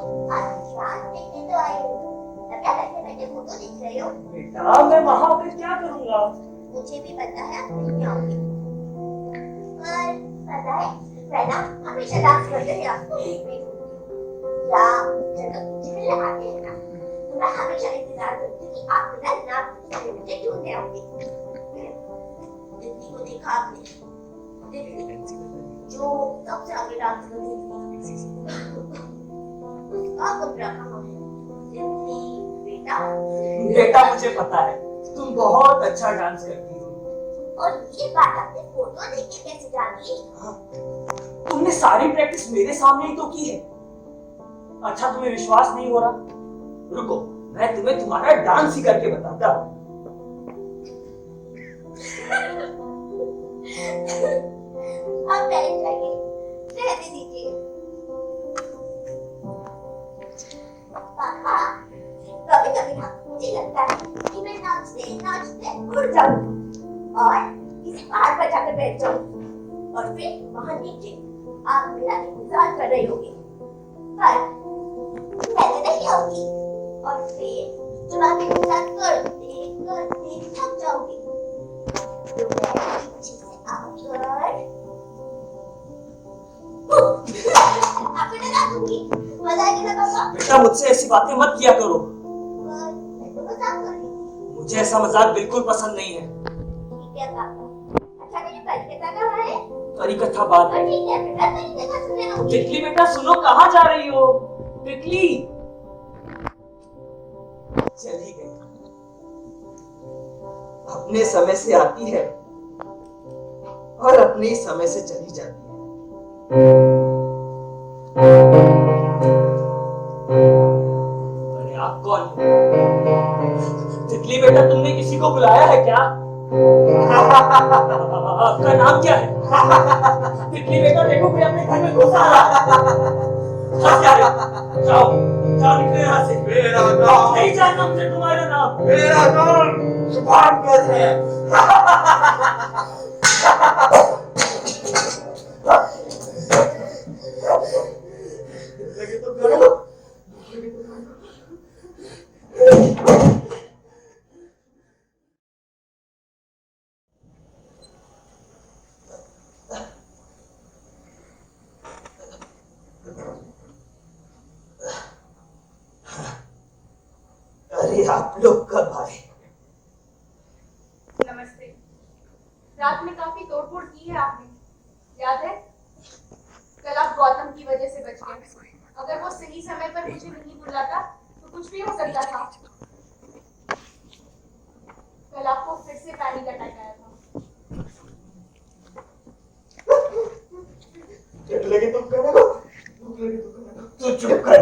Dance देखने तो आई हूँ। तब क्या बैठे बैठे फोटो देख रहे हो? बेटा मैं वहाँ पे क्या करूँगा? मुझे भी पता है आप नहीं आओगे। पर पता है मैं ना हमेशा डांस करते थे आपको देखने को। या जब आप पीछे लगाते हैं ना तो मैं हमेशा इंतजार करती हूँ कि आप मेरा नाम पूछते मुझे ढूंढने आओगे। दिल्ली को देखा आपने? दिल्ली जो सबसे आगे डांस करती थी। उसका कमरा कहाँ है? दिल्ली बेटा। बेटा मुझे पता है तुम बहुत अच्छा डांस करती हो। और ये बात आपने फोटो देख के कैसे जानी? तुमने सारी प्रैक्टिस मेरे सामने ही तो की है। अच्छा तुम्हें विश्वास नहीं हो रहा? रुको मैं तुम्हें तुम्हारा डांस ही करके बताता हूँ। आप बैठ जाइए, रहने दीजिए। पापा, कभी-कभी ना मुझे लगता है कि मैं नाचते नाचते उड़ जाऊं और किसी पहाड़ पर जाकर बैठ जाऊं और फिर वहां नीचे आप मेरा इंतजार कर रही होगी। पर मैं नहीं आऊंगी और फिर जब आप इंतजार करते करते थक जाओगी तो मैं पीछे से आकर आपको डरा दूंगी। मजा आएगी ना पापा? बेटा मुझसे ऐसी बातें मत किया करो। मैं तो मजाक कर रही थी। मुझे ऐसा मजाक बिल्कुल पसंद नहीं है। ठीक है पापा। अच्छा मेरी परिकथा कहाँ है? परिकथा बात है। ठीक है बेटा, परिकथा सुनने आऊंगी। तितली बेटा सुनो, कहाँ जा रही हो? तितली चली गई। अपने समय से आती है और अपने समय से चली जाती है। अरे आप कौन हो? तितली बेटा तुमने किसी को बुलाया है क्या? आपका नाम क्या है? तितली बेटा देखो कोई अपने घर में घुसा रहा है। क्या है? जाओ जाओ निकलो यहाँ से। मेरा नाम नहीं जानना मुझे तुम्हारा नाम। मेरा नाम शुभांकर है। लगे तो करो। अरे आप लोग कब आए? नमस्ते। रात में काफी तोड़फोड़ की है आपने, याद है? कल आप गौतम की वजह से बच गए। अगर वो सही समय पर मुझे नहीं बुलाता तो कुछ भी हो सकता था। कल आपको फिर से पैनिक अटैक आया था। लगे तो करो। तू चुप कर।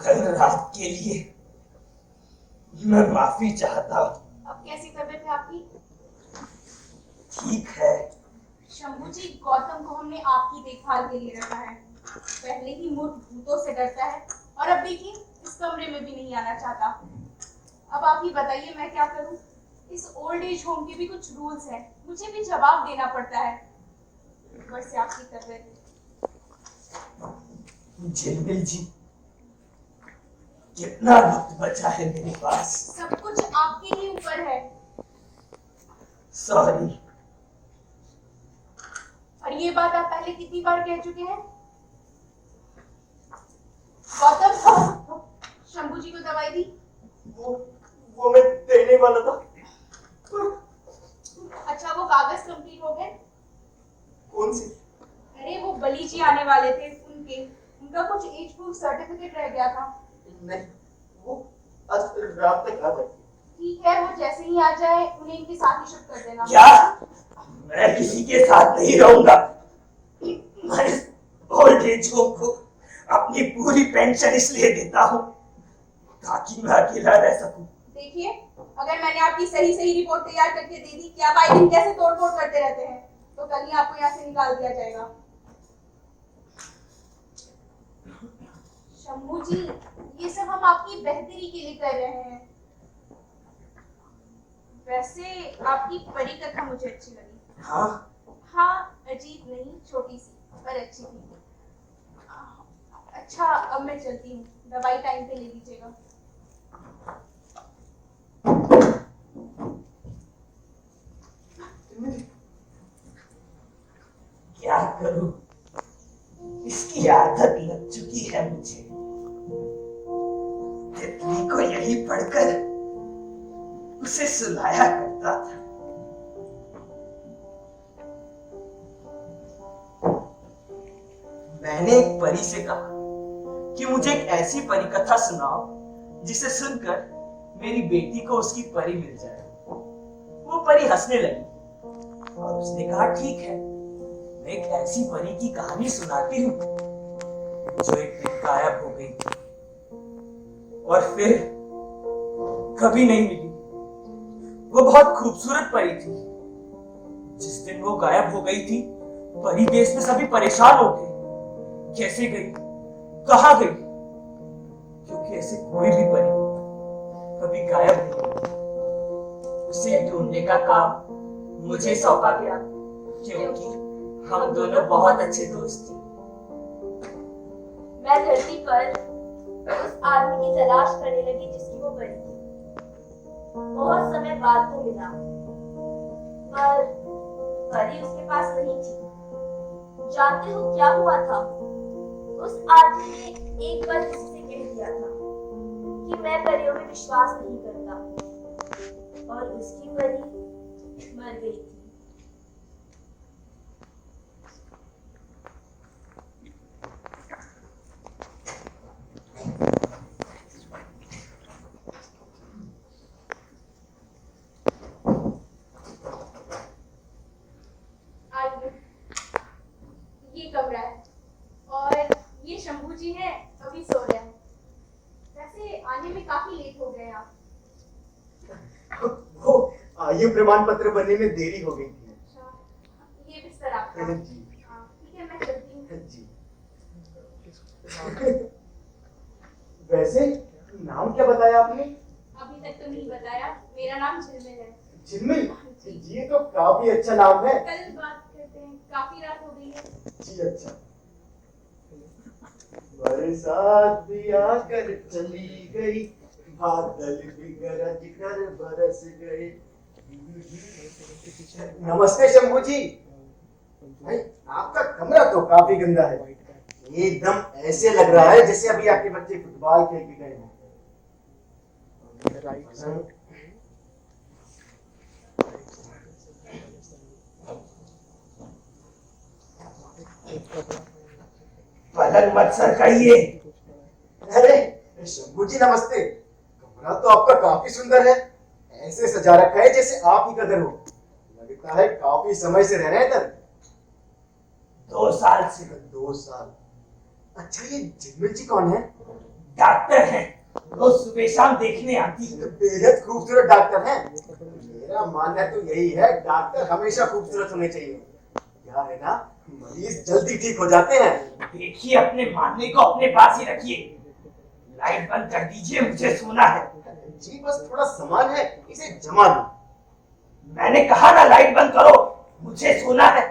कल रात के लिए मैं माफी चाहता हूँ। अब कैसी तबीयत है आपकी? ठीक है। शंभू जी, गौतम को हमने आपकी देखभाल के लिए रखा है। पहले ही मूर्ख भूतों से डरता है और अब देखिए इस कमरे में भी नहीं आना चाहता। अब आप ही बताइए मैं क्या करूं? इस ओल्ड एज होम के भी कुछ रूल्स हैं, मुझे भी जवाब देना पड़ता है। ऊपर से आपकी तबीयत। झिलमिल जी, कितना वक्त बचा है मेरे पास? सब कुछ आपके ही ऊपर है। सॉरी। और ये बात आप पहले कितनी बार कह चुके हैं? गौतम, शंभू जी को दवाई दी? वो मैं देने वाला था। अच्छा वो कागज कंप्लीट हो गए? कौन सी? अरे वो बली जी आने वाले थे, उनका कुछ एज प्रूफ सर्टिफिकेट रह गया था। नहीं, वो आज रात तक आ जाएगी। ठीक है, वो जैसे ही आ जाए उन्हें इनके साथ ही शिफ्ट कर देना। क्या? मैं किसी के साथ नहीं रहूंगा। मैं ओल्ड एज होम को अपनी पूरी पेंशन इसलिए देता हूँ ताकि मैं अकेला रह सकूं। देखिए, अगर मैंने आपकी सही सही रिपोर्ट तैयार करके दे दी कि आप आए दिन कैसे तोड़-फोड़ करते रहते हैं, तो कल ही आपको यहाँ से निकाल दिया जाएगा। शंभू जी, ये सब हम आपकी बेहतरी के लिए कर रहे हैं। वैसे आपकी परिकथा मुझे अच्छी लगी। हाँ? हाँ, अजीब नहीं, छोटी सी पर अच्छी थी। अच्छा, अब मैं चलती हूँ, दवाई टाइम पे ले लीजिएगा। क्या करूं, इसकी आदत लग चुकी है मुझे। तितली को यही पढ़कर उसे सुलाया करता था। मैंने एक परी से कहा कि मुझे एक ऐसी परी कथा सुनाओ जिसे सुनकर मेरी बेटी को उसकी परी मिल जाए। वो परी हंसने लगी और उसने कहा, ठीक है, मैं एक ऐसी परी की कहानी सुनाती हूँ जो एक दिन गायब हो गई थी और फिर कभी नहीं मिली। वो बहुत खूबसूरत परी थी। जिस दिन वो गायब हो गई थी, परी देश में सभी परेशान हो गए। कैसे गई, कहाँ गई? क्योंकि ऐसे कोई भी परी कभी गायब नहीं हुई। उसे ढूंढने का काम मुझे सौंपा गया, क्योंकि हम दोनों बहुत अच्छे दोस्त थे। मैं धरती पर उस आदमी की तलाश करने लगी जिसकी वो परी थी। बहुत समय बाद वो मिला, पर परी उसके पास नहीं थी। जानते हो क्या हुआ था? उस आदमी ने एक बार किसी से कह दिया था कि मैं परियों में विश्वास नहीं करता, और उसकी परी मर गई थी। ये कमरा है और ये शंभू जी हैं, अभी सो रहे हैं। वैसे आने में काफी लेट हो गए आप। वो आयु प्रमाण पत्र बनने में देरी हो गई थी। अच्छा, ये बिस्तर आपका। जी। हाँ, ठीक है, मैं चलती हूँ। जी। वैसे नाम क्या बताया आपने? अभी तक तो नहीं बताया, मेरा नाम झिलमिल है। झिलमिल? ये तो काफी अच्छा नाम है। कल बात करते हैं, काफी रात हो गई है। जी अच्छा। बरसात भी आकर चली गई, बादल भी गरज कर बरस गए। नमस्ते शंभू जी। भाई आपका कमरा तो काफी गंदा है। एकदम ऐसे लग रहा है जैसे अभी आपके बच्चे फुटबॉल खेल के गए हैं। पलंग मत सरकाइए। अरे शंभू जी नमस्ते। कमरा तो आपका काफी सुंदर है, ऐसे सजा रखा है जैसे आप ही कदर हो। लगता है काफी समय से रह रहे हैं इधर। 2 साल से। 2 साल? अच्छा ये झिलमिल जी कौन है? डॉक्टर हैं, रोज सुबह शाम देखने आती है। बेहद खूबसूरत डॉक्टर हैं। मेरा मानना तो यही है, डॉक्टर हमेशा खूबसूरत होने चाहिए। क्या है ना, मरीज जल्दी ठीक हो जाते हैं। देखिए, अपने मानने को अपने पास ही रखिए। लाइट बंद कर दीजिए, मुझे सोना है। जी बस थोड़ा सामान है, इसे जमा दो। मैंने कहा ना, लाइट बंद करो, मुझे सोना है।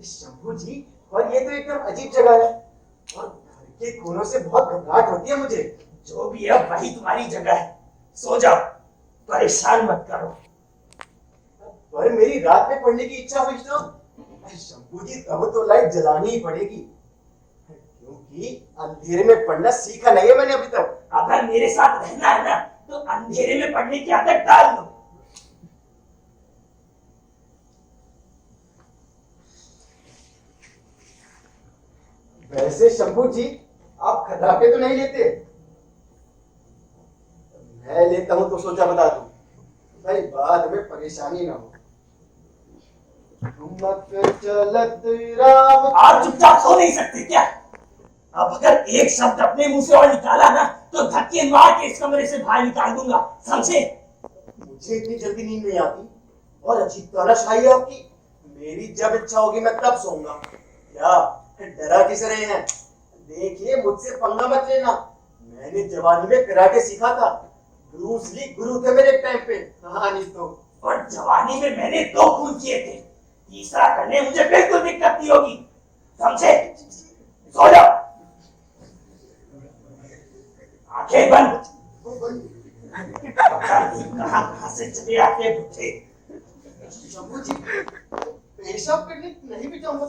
शंभू जी, और ये तो एकदम अजीब जगह है, और घर के कोनों से बहुत घबराहट होती है मुझे। जो भी है वही तुम्हारी जगह है, सो जाओ, परेशान मत करो। पर मेरी रात में पढ़ने की इच्छा हुई तो शंभू जी तब तो लाइट जलानी ही पड़ेगी, क्योंकि अंधेरे में पढ़ना सीखा नहीं है मैंने अभी तक। अगर मेरे साथ रहना है ना, तो अंधेरे में पढ़ने की आदत डाल दो। वैसे शंभू जी आप खतराके तो नहीं लेते? मैं लेता हूं तो सोचा बता दूं, भाई बाद में परेशानी ना हो। चलत राम। आप चुपचाप सो नहीं सकते क्या? अब अगर एक शब्द अपने मुंह से और निकाला ना, तो धक्के मार के इस कमरे से बाहर निकाल दूंगा, समझे? मुझे इतनी जल्दी नींद नहीं आती, और अजीब तलाश आई है आपकी। मेरी जब इच्छा होगी मैं तब सोऊंगा। क्या डरा किस रहे हैं? देखिए मुझसे पंगा मत लेना। मैंने जवानी में कराटे सीखा था। ब्रूस ली गुरु थे मेरे टाइम पे। हाँ नहीं तो। और जवानी में मैंने 2 खून किए थे, तीसरा करने मुझे बिल्कुल दिक्कत नहीं होगी, समझे? सो जाओ, आंखें बंद। पता नहीं कहां से चले आते बुढ़े। शंभू जी पेशाब करने नहीं भी जाऊंगा।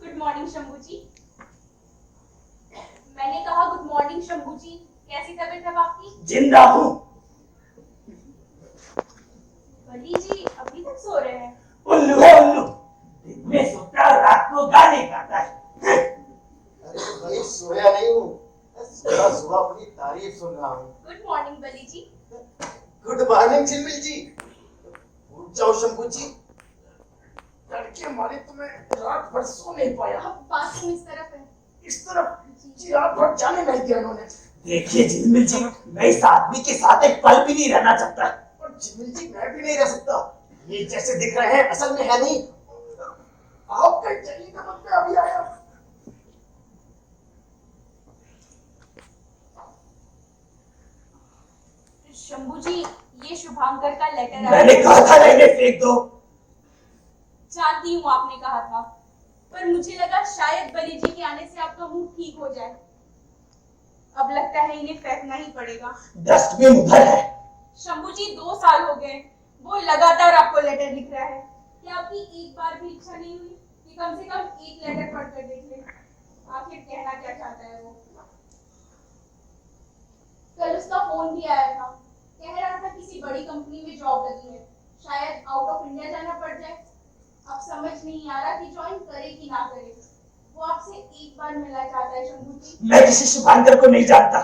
गुड मॉर्निंग शंभू जी। मैंने कहा गुड मॉर्निंग शंभू जी। कैसी तबीयत है आपकी? जिंदा हूं। बली जी अभी तक सो रहे हैं? उल्लू है उल्लू, दिन में सोता है, रात को गाने गाता है। अरे भाई सोया नहीं हूँ, सुबह सुबह अपनी तारीफ सुन रहा हूँ। गुड मॉर्निंग बली जी। गुड मॉर्निंग झिलमिल जी। उठ जाओ शंभू जी, तड़के मारे तो मैं रात भर सो नहीं पाया। अब बाथरूम इस तरफ है। इस तरफ जी रात भर जाने नहीं दिया इन्होंने। देखिए झिलमिल जी, मैं इस आदमी के साथ एक पल भी नहीं रहना चाहता। और झिलमिल जी मैं भी नहीं रह सकता। ये जैसे दिख रहे हैं असल में है नहीं। आप कहीं चलिए का मतलब अभी आया। शंभू जी ये शुभांकर का लेटर मैंने कहा था लेने फेंक दो। जानती हूँ आपने कहा था, पर मुझे लगा शायद बली जी के आने से आपका मूड ठीक हो जाए। अब लगता है इन्हें फेंकना ही पड़ेगा। डस्टबिन उधर है। शंभू जी 2 साल हो गए, वो लगातार आपको लेटर लिख रहा है। क्या आपकी एक बार भी इच्छा नहीं हुई कि कम से कम एक लेटर पढ़कर देख ले? आखिर कहना क्या चाहता है वो? कल उसका फोन भी आया था, कह रहा था किसी बड़ी कंपनी में जॉब लगी है, शायद आउट ऑफ इंडिया जाना पड़ जाए। अब समझ नहीं आ रहा कि ज्वाइन करे कि ना करे। वो आपसे एक बार मिलना चाहता है शंभू जी। मैं किसी शुभांकर को नहीं जानता,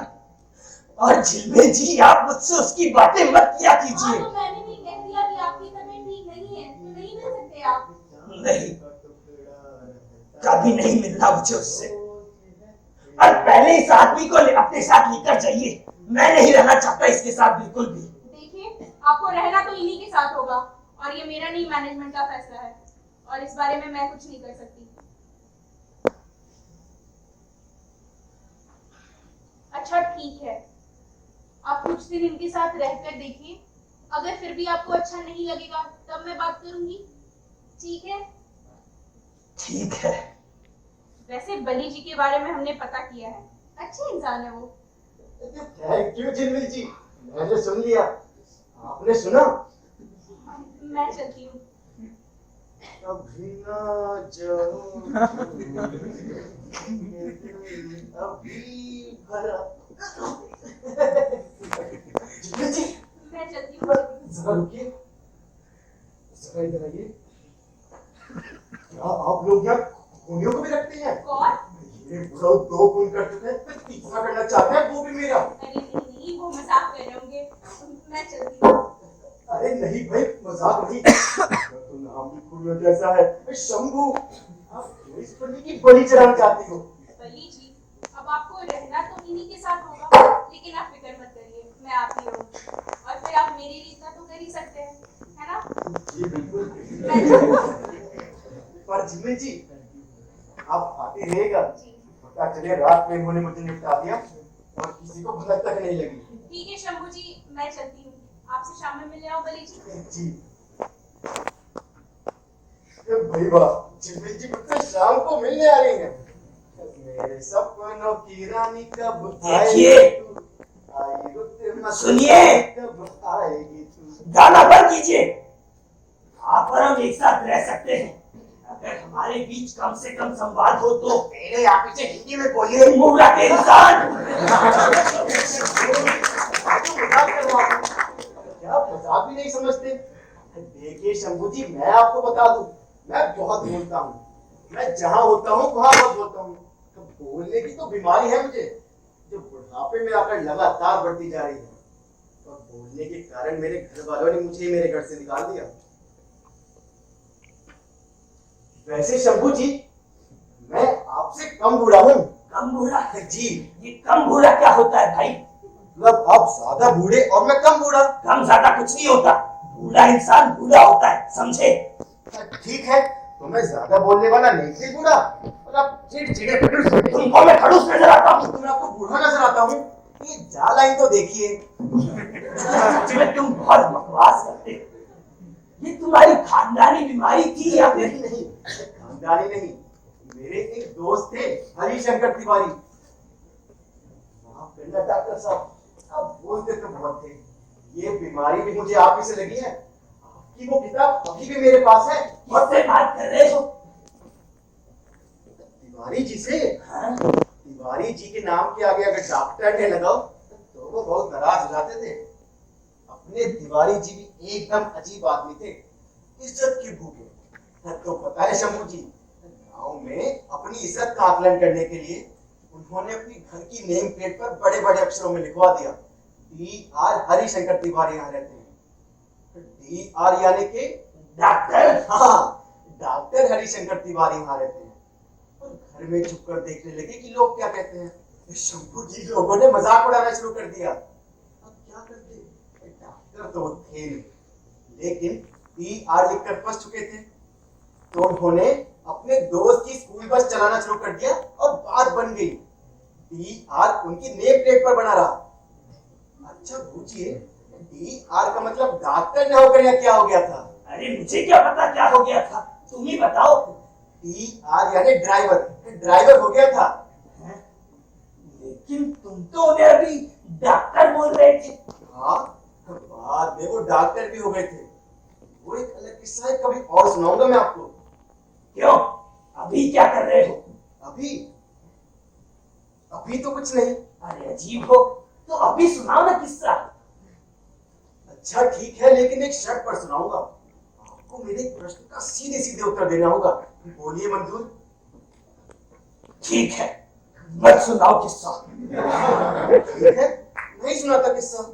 और झिलमिल जी आप मुझसे उसकी बातें मत किया कीजिए। हाँ, तो मैंने भी कह दिया कि आपकी तबीयत ठीक नहीं है, तो नहीं मिल सकते आप। नहीं, कभी नहीं मिलना मुझे उससे। और पहले इस आदमी को अपने साथ लेकर जाइए। मैं नहीं रहना चाहता इसके साथ बिल्कुल भी। देखिए आपको रहना तो इन्हीं के साथ होगा, और ये मेरा नहीं मैनेजमेंट का फैसला है, और इस बारे में मैं कुछ नहीं कर सकती। अच्छा ठीक है, आप कुछ दिन इनके साथ रहकर देखिए। अगर फिर भी आपको अच्छा नहीं लगेगा तब मैं बात करूंगी, ठीक है? ठीक है। वैसे बली जी के बारे में हमने पता किया है, अच्छे इंसान है वो। थैंक यू झिलमिल जी, मैंने सुन लिया। आपने सुना? मैं चलती हूँ। कभी ना जाओ अभी भरा। झिलमिल जी मैं चलती हूँ। जरा रुकिए, जरा इधर आइए। क्या आप लोग यहाँ खूनियों को भी रखते हैं? कौन? ये बुढ़ऊ 2 खून कर चुके हैं, फिर तीसरा करना चाहते हैं, वो भी मेरा। अरे नहीं, वो मजाक कर रहे होंगे। मैं चलती हूँ। अरे नहीं भाई मजाक नहीं। तो नाम भी खूनियों जैसा है, शंभू। आप क्यों इस बंदी की बलि चढ़ाना चाहती हो? बली जी अब आपको रहना तो इन्हीं के साथ होगा, लेकिन आप फिक्र मत करिए, मैं आती रहूंगी। और फिर आप मेरे लिए इतना तो कर ही सकते हैं, है ना? जी बिल्कुल। मैं पर झिलमिल जी आप आते रहेगा। जी पता चले रात में इन्होंने मुझे निपटा दिया और किसी को भनक तक नहीं लगी। ठीक है शंभू जी, मैं चलती हूँ। आपसे शाम में मिलने आओ बली जी। जी भाई वाह, झिलमिल जी मुझसे शाम को मिलने आ रही हैं। मेरे सपनों की रानी कब देखिए, आएगी? सुनिए, कब आएगी तू? गाना बंद कीजिए। आप और हम एक साथ रह सकते हैं अगर हमारे बीच कम से कम संवाद हो तो। पहले आप इसे हिंदी में बोलिए। मुर्गा के इंसान। क्या मजाक भी नहीं समझते? देखिए शंभू जी मैं आपको बता दूं, मैं बहुत बोलता हूँ। मैं जहाँ होता हूँ वहाँ बहुत बोलता हूँ। तो बोलने की तो बीमारी है मुझे, जो बुढ़ापे में आकर लगातार बढ़ती जा रही है। तो बोलने के कारण मेरे घर वालों ने मुझे मेरे घर से निकाल दिया। वैसे शंभू जी, मैं आपसे कम बूढ़ा हूँ। कम बूढ़ा? जी। ये कम बूढ़ा क्या होता है भाई? मतलब आप ज्यादा बूढ़े और मैं कम बूढ़ा। कम ज्यादा कुछ नहीं होता, बूढ़ा इंसान बूढ़ा होता है, समझे? ठीक है, तो मैं ज्यादा बोलने वाला नहीं थी बूढ़ा, और आप चिड़चिड़े खड़ूस हो गए। तुमको मैं खड़ूस नजर आता हूँ? तो मैं आपको बूढ़ा नजर आता हूँ? ये जा लाइन तो देखिए। तुम बहुत बकवास करते हो। ये तुम्हारी खानदानी बीमारी थी या फिर? नहीं, खानदानी नहीं, मेरे एक दोस्त थे हरिशंकर तिवारी। डॉक्टर साहब, आप बोलते तो बहुत थे। ये बीमारी भी मुझे आप ही से लगी है। आपकी वो किताब अभी भी मेरे पास है। किससे बात कर रहे हो? तिवारी जी से। हाँ? तिवारी जी के नाम के आगे अगर डॉक्टर ने लगाओ तो वो बहुत नाराज हो जाते थे। अपने तिवारी जी भी एकदम अजीब आदमी थे, इज्जत के भूखे। तो पता है शंभू जी, गांव में अपनी इज्जत का आकलन करने के लिए उन्होंने अपनी घर की नेम प्लेट पर बड़े बड़े अक्षरों में लिखवा दिया, DR हरिशंकर तिवारी यहाँ रहते हैं। DR यानी कि डॉक्टर? हाँ, डॉक्टर हरिशंकर तिवारी यहाँ रहते हैं। और घर में छुप कर देखने लगे कि लोग क्या कहते हैं। शंभू जी, लोगों ने मजाक उड़ाना शुरू कर दिया। अब क्या करते, डॉक्टर तो थे नहीं, लेकिन DR लिखकर फंस चुके थे। तो उन्होंने अपने दोस्त की स्कूल बस चलाना शुरू कर दिया और बात बन गई। DR उनकी नेम प्लेट पर बना रहा। अच्छा पूछिए, DR का मतलब डॉक्टर न होकर यहाँ क्या हो गया था? अरे मुझे क्या पता क्या हो गया था, तुम ही बताओ। DR यानी ड्राइवर, ड्राइवर हो गया था। लेकिन तुम तो उन्हें अभी डॉक्टर बोल रहे थे। हाँ, बाद में वो डॉक्टर भी हो गए थे। वो एक अलग किस्सा है, कभी और सुनाऊंगा मैं आपको। क्यों, अभी क्या कर रहे हो? अभी अभी तो कुछ नहीं। अरे अजीब हो, तो अभी सुनाओ ना किस्सा। अच्छा ठीक है, लेकिन एक शर्त पर सुनाऊंगा। आपको मेरे प्रश्न का सीधे सीधे उत्तर देना होगा। बोलिए मंजूर? ठीक है, मत सुनाओ किस्सा। ठीक है, नहीं सुनाता किस्सा।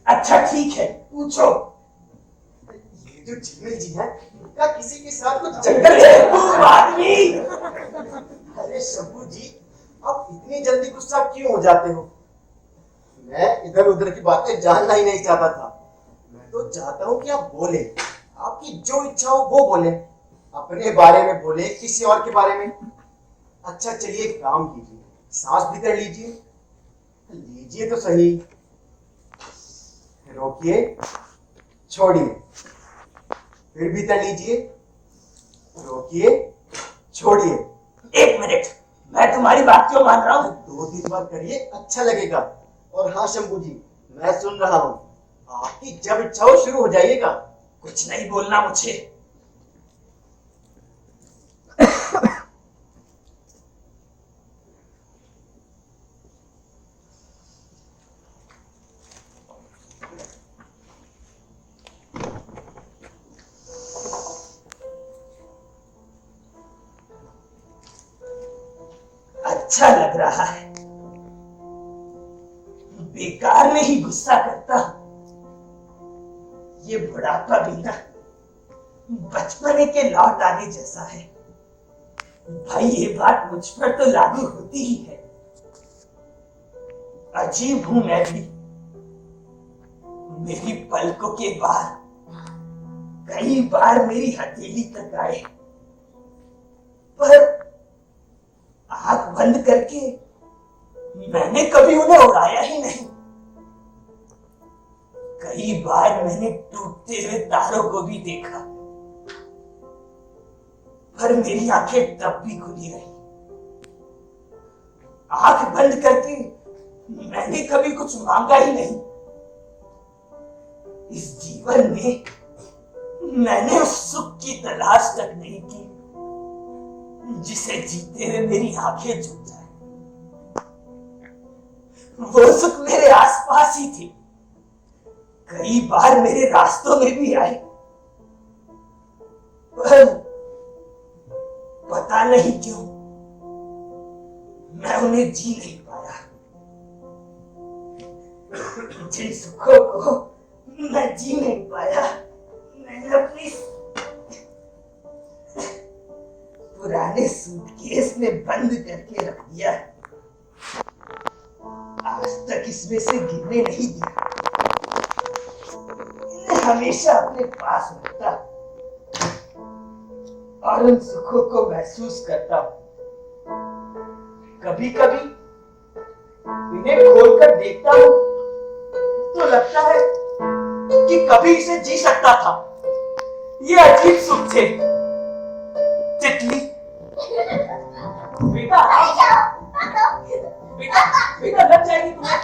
अच्छा ठीक है, पूछो। ये जो झिलमिल जी है, इनका किसी के साथ कुछ जंगल चक्कर है तुम आदमी। अरे शंभू जी, आप इतनी जल्दी गुस्सा क्यों हो जाते हो? मैं इधर उधर की बातें जानना ही नहीं चाहता था। मैं तो चाहता हूँ कि आप बोले, आपकी जो इच्छा हो वो बोले। अपने बारे में बोले, किसी और के बारे में। अच्छा चलिए, एक काम कीजिए, सांस भीतर लीजिए। लीजिए तो सही, रोकिए, छोड़िए, फिर भीतर लीजिए, रोकिए, छोड़िए। एक मिनट, मैं तुम्हारी बात क्यों मान रहा हूँ? 2-3 बार करिए, अच्छा लगेगा। और हाँ शंभू जी, मैं सुन रहा हूँ, आपकी जब इच्छा हो शुरू हो जाइएगा। कुछ नहीं बोलना मुझे। अच्छा लग रहा है, बेकार में ही गुस्सा करता। ये बुढ़ापा भी ना बचपने के लौट आने जैसा है। भाई ये बात मुझ पर तो लागू होती ही है। अजीब हूं मैं भी। मेरी पलकों के बाल कई बार मेरी हथेली तक आए, पर आंख बंद करके मैंने कभी उन्हें उड़ाया ही नहीं। कई बार मैंने टूटते हुए तारों को भी देखा, पर मेरी आंखें तब भी खुली रही। आंख बंद करके मैंने कभी कुछ मांगा ही नहीं। इस जीवन में मैंने उस सुख की तलाश तक नहीं की जिसे जीते हुए मेरी आंखें झुक जाए। वो सुख मेरे आसपास ही थी, कई बार मेरे रास्तों में भी आए, पर पता नहीं क्यों मैं उन्हें जी नहीं पाया। जिन सुखों को मैं जी नहीं पाया, मैंने बंद करके रख दिया है। आज तक इसमें से गिरने नहीं दिया। इन्हें हमेशा अपने पास रखता और उन सुखों को महसूस करता हूं। कभी कभी इन्हें खोलकर देखता हूं तो लगता है कि कभी इसे जी सकता था। ये अजीब सुख थे। तितली, बेटा अरे जाओ, पकड़ो। बेटा बेटा लग जाएगी तुम्हें।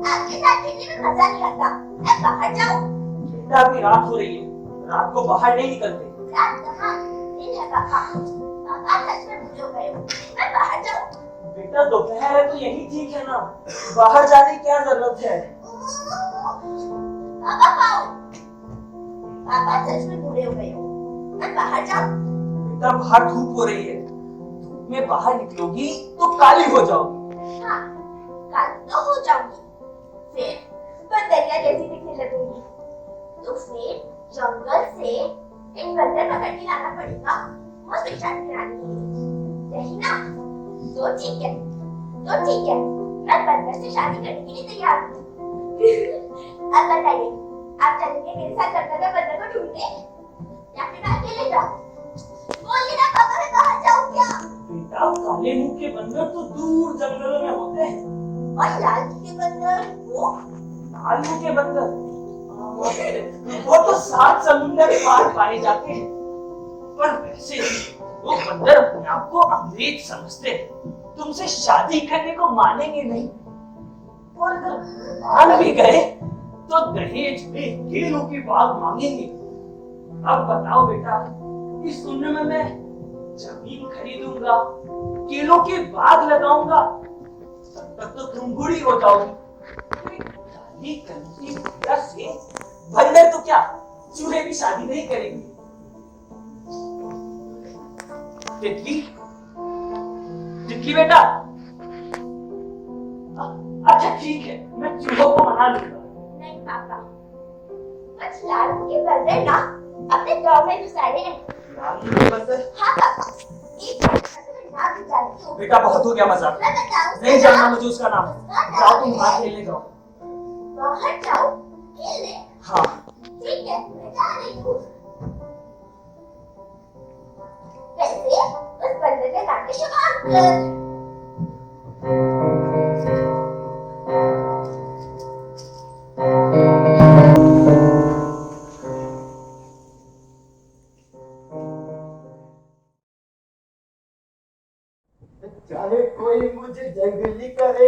आपके साथ खेलने में मजा नहीं आता। मैं बाहर जाऊं? बेटा अभी रात हो रही है, रात को बाहर नहीं निकलते। रात कहाँ? दिन है पापा। पापा सच में बूढ़े हो गए हो। मैं बाहर जाऊं? बेटा दोपहर है तो यही ठीक है ना, बाहर जाने की क्या जरूरत है। पापा पाओ। पापा सच में बूढ़े हो गए हो। मैं बाहर जाऊं? बेटा बाहर धूप हो रही है, धूप में बाहर निकलोगी तो काली हो जाओगी। हाँ, कल तो हो जाऊंगी। फिर बंदरिया जैसी दिखने लगूंगी। तो फिर जंगल से एक बंदर पकड़ के लाना पड़ेगा मुझसे शादी कराने के लिए। यही ना? तो ठीक है, तो ठीक है। मैं बंदर से शादी करने के लिए तैयार हूँ। अब बताइए, आप चलेंगे मेरे साथ जंगल में बंदर को ढूंढने या फिर मैं अकेले जाऊँ? बोलिए ना पापा, मैं बाहर जाऊँ क्या? बेटा काले मुंह के बंदर तो दूर जंगलों में होते हैं। और लाल मुंह के बंदर वो? लाल मुंह के बंदर वो तो 7 समुंदर पार पाए जाते हैं। पर वैसे वो बंदर अपने आप को अंग्रेज समझते हैं, तुमसे शादी करने को मानेंगे नहीं। और अगर मान भी गए तो दहेज में केलों की बाग मांगेंगे। अब बताओ बेटा, इस उम्र में मैं जमीन खरीदूंगा, केलों के बाग लगाऊंगा, तब तक तो तुम बूढ़ी हो जाओगी। दादी कंची बुढ़िया से बंदर तो क्या, चूहे भी शादी नहीं करेंगे। तितली, तितली बेटा, अच्छा ठीक है, मैं चूहों को मना लूंगा। नहीं पापा, बस लाल मुंह के बंदर ना अपने गांव में घुस आए हैं। लाल मुंह के बंदर? हाँ पापा, एक बार मैं नाम भी जानती हूँ। बेटा बहुत हो गया मजाक, मैं बताऊँ उसका नहीं जानना नाम? मुझे उसका नाम। उसका जाओ नाम तुम है- बाहर खेलने जाओ। बाहर जाओ खेलने? हाँ ठीक है, मैं जा रही हूँ। वैसे उस बंदर का नाम है शुभांकर। चाहे कोई मुझे जंगली करे,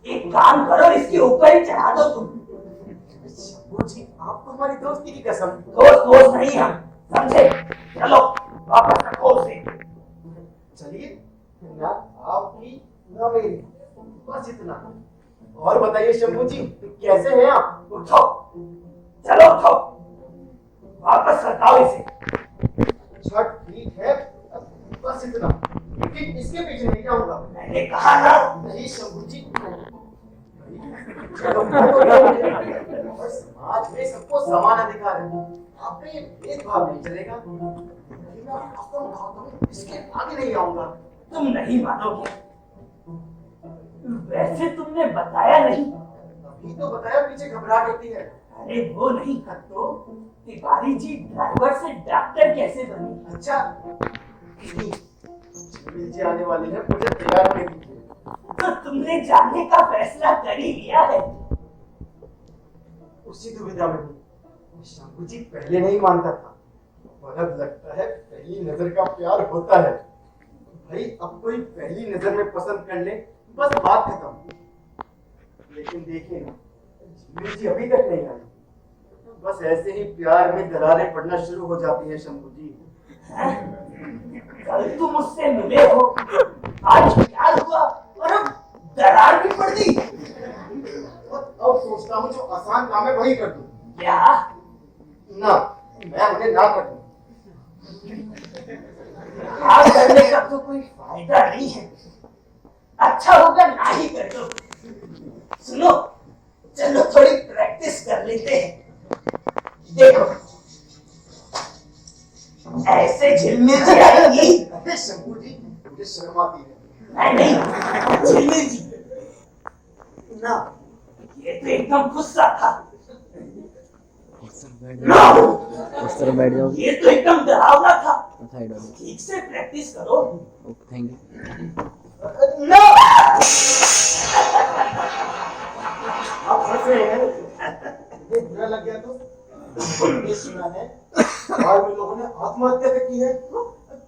एक काम करो, इसके ऊपर ही चढ़ा दो तुम। जी आपको हमारी दोस्ती की कसम। दोस्त दोस्त नहीं हम, समझे? चलो वापस रखो उसे। चलिए, ना आपकी ना मेरी, बस इतना। और बताइए शंभू जी, कैसे हैं आप? उठो, चलो उठो, वापस रखाओ इसे। अच्छा ठीक है, बस इतना। लेकिन इसके पीछे नहीं जाऊंगा। मैंने कहा ना। नहीं शंभू जी, और समाज में सबको समान अधिकार है, आप पे ये भेदभाव नहीं चलेगा। मैं आपको बताता हूँ, इसके आगे नहीं आऊंगा। तुम नहीं मानोगे, वैसे तुमने बताया नहीं। अभी तो बताया, पीछे घबराहट होती है। अरे वो नहीं, तो तिवारी जी ड्राइवर से डॉक्टर कैसे बने? अच्छा, नहीं, नीचे आने वाली है, मुझे तैयार होने दीजिए। तो तुमने जाने का फैसला कर ही लिया है। उसी दुविधा में हूँ। शंभू जी पहले नहीं मानता था, पर अब लगता है पहली नजर का प्यार होता है। भाई अब कोई पहली नजर में पसंद कर ले, बस बात खत्म। लेकिन देखिए ना, झिल्ली जी अभी तक नहीं आई। बस ऐसे ही प्यार में दरारें पड़ना शुरू हो जाती है शंभू जी। कल तुम मुझसे मिले हो, आज प्यार हुआ और अब दरार भी पड़ गई। अब सोचता हूँ जो आसान काम है वही कर दूं। क्या? ना, मैं उन्हें ना कर दूं। आज करने का तो कोई फायदा नहीं है, अच्छा होगा ना ही कर दो। सुनो, चलो थोड़ी प्रैक्टिस कर लेते हैं। देखो ऐसे झिलमिल जी आएगी। अरे शंभू जी, मुझे शर्म आती है। नहीं झिलमिल जी ना, ये तो एकदम गुस्सा था। उस तरफ बैठ जाओ। ये तो एकदम डरावना था। साइड वाले। ठीक से प्रैक्टिस करो। Okay, thank you. नो आप हंस रहे हैं। मुझे बुरा लग गया तो ये सुना है बाद में लोगों ने आत्महत्या तक की है।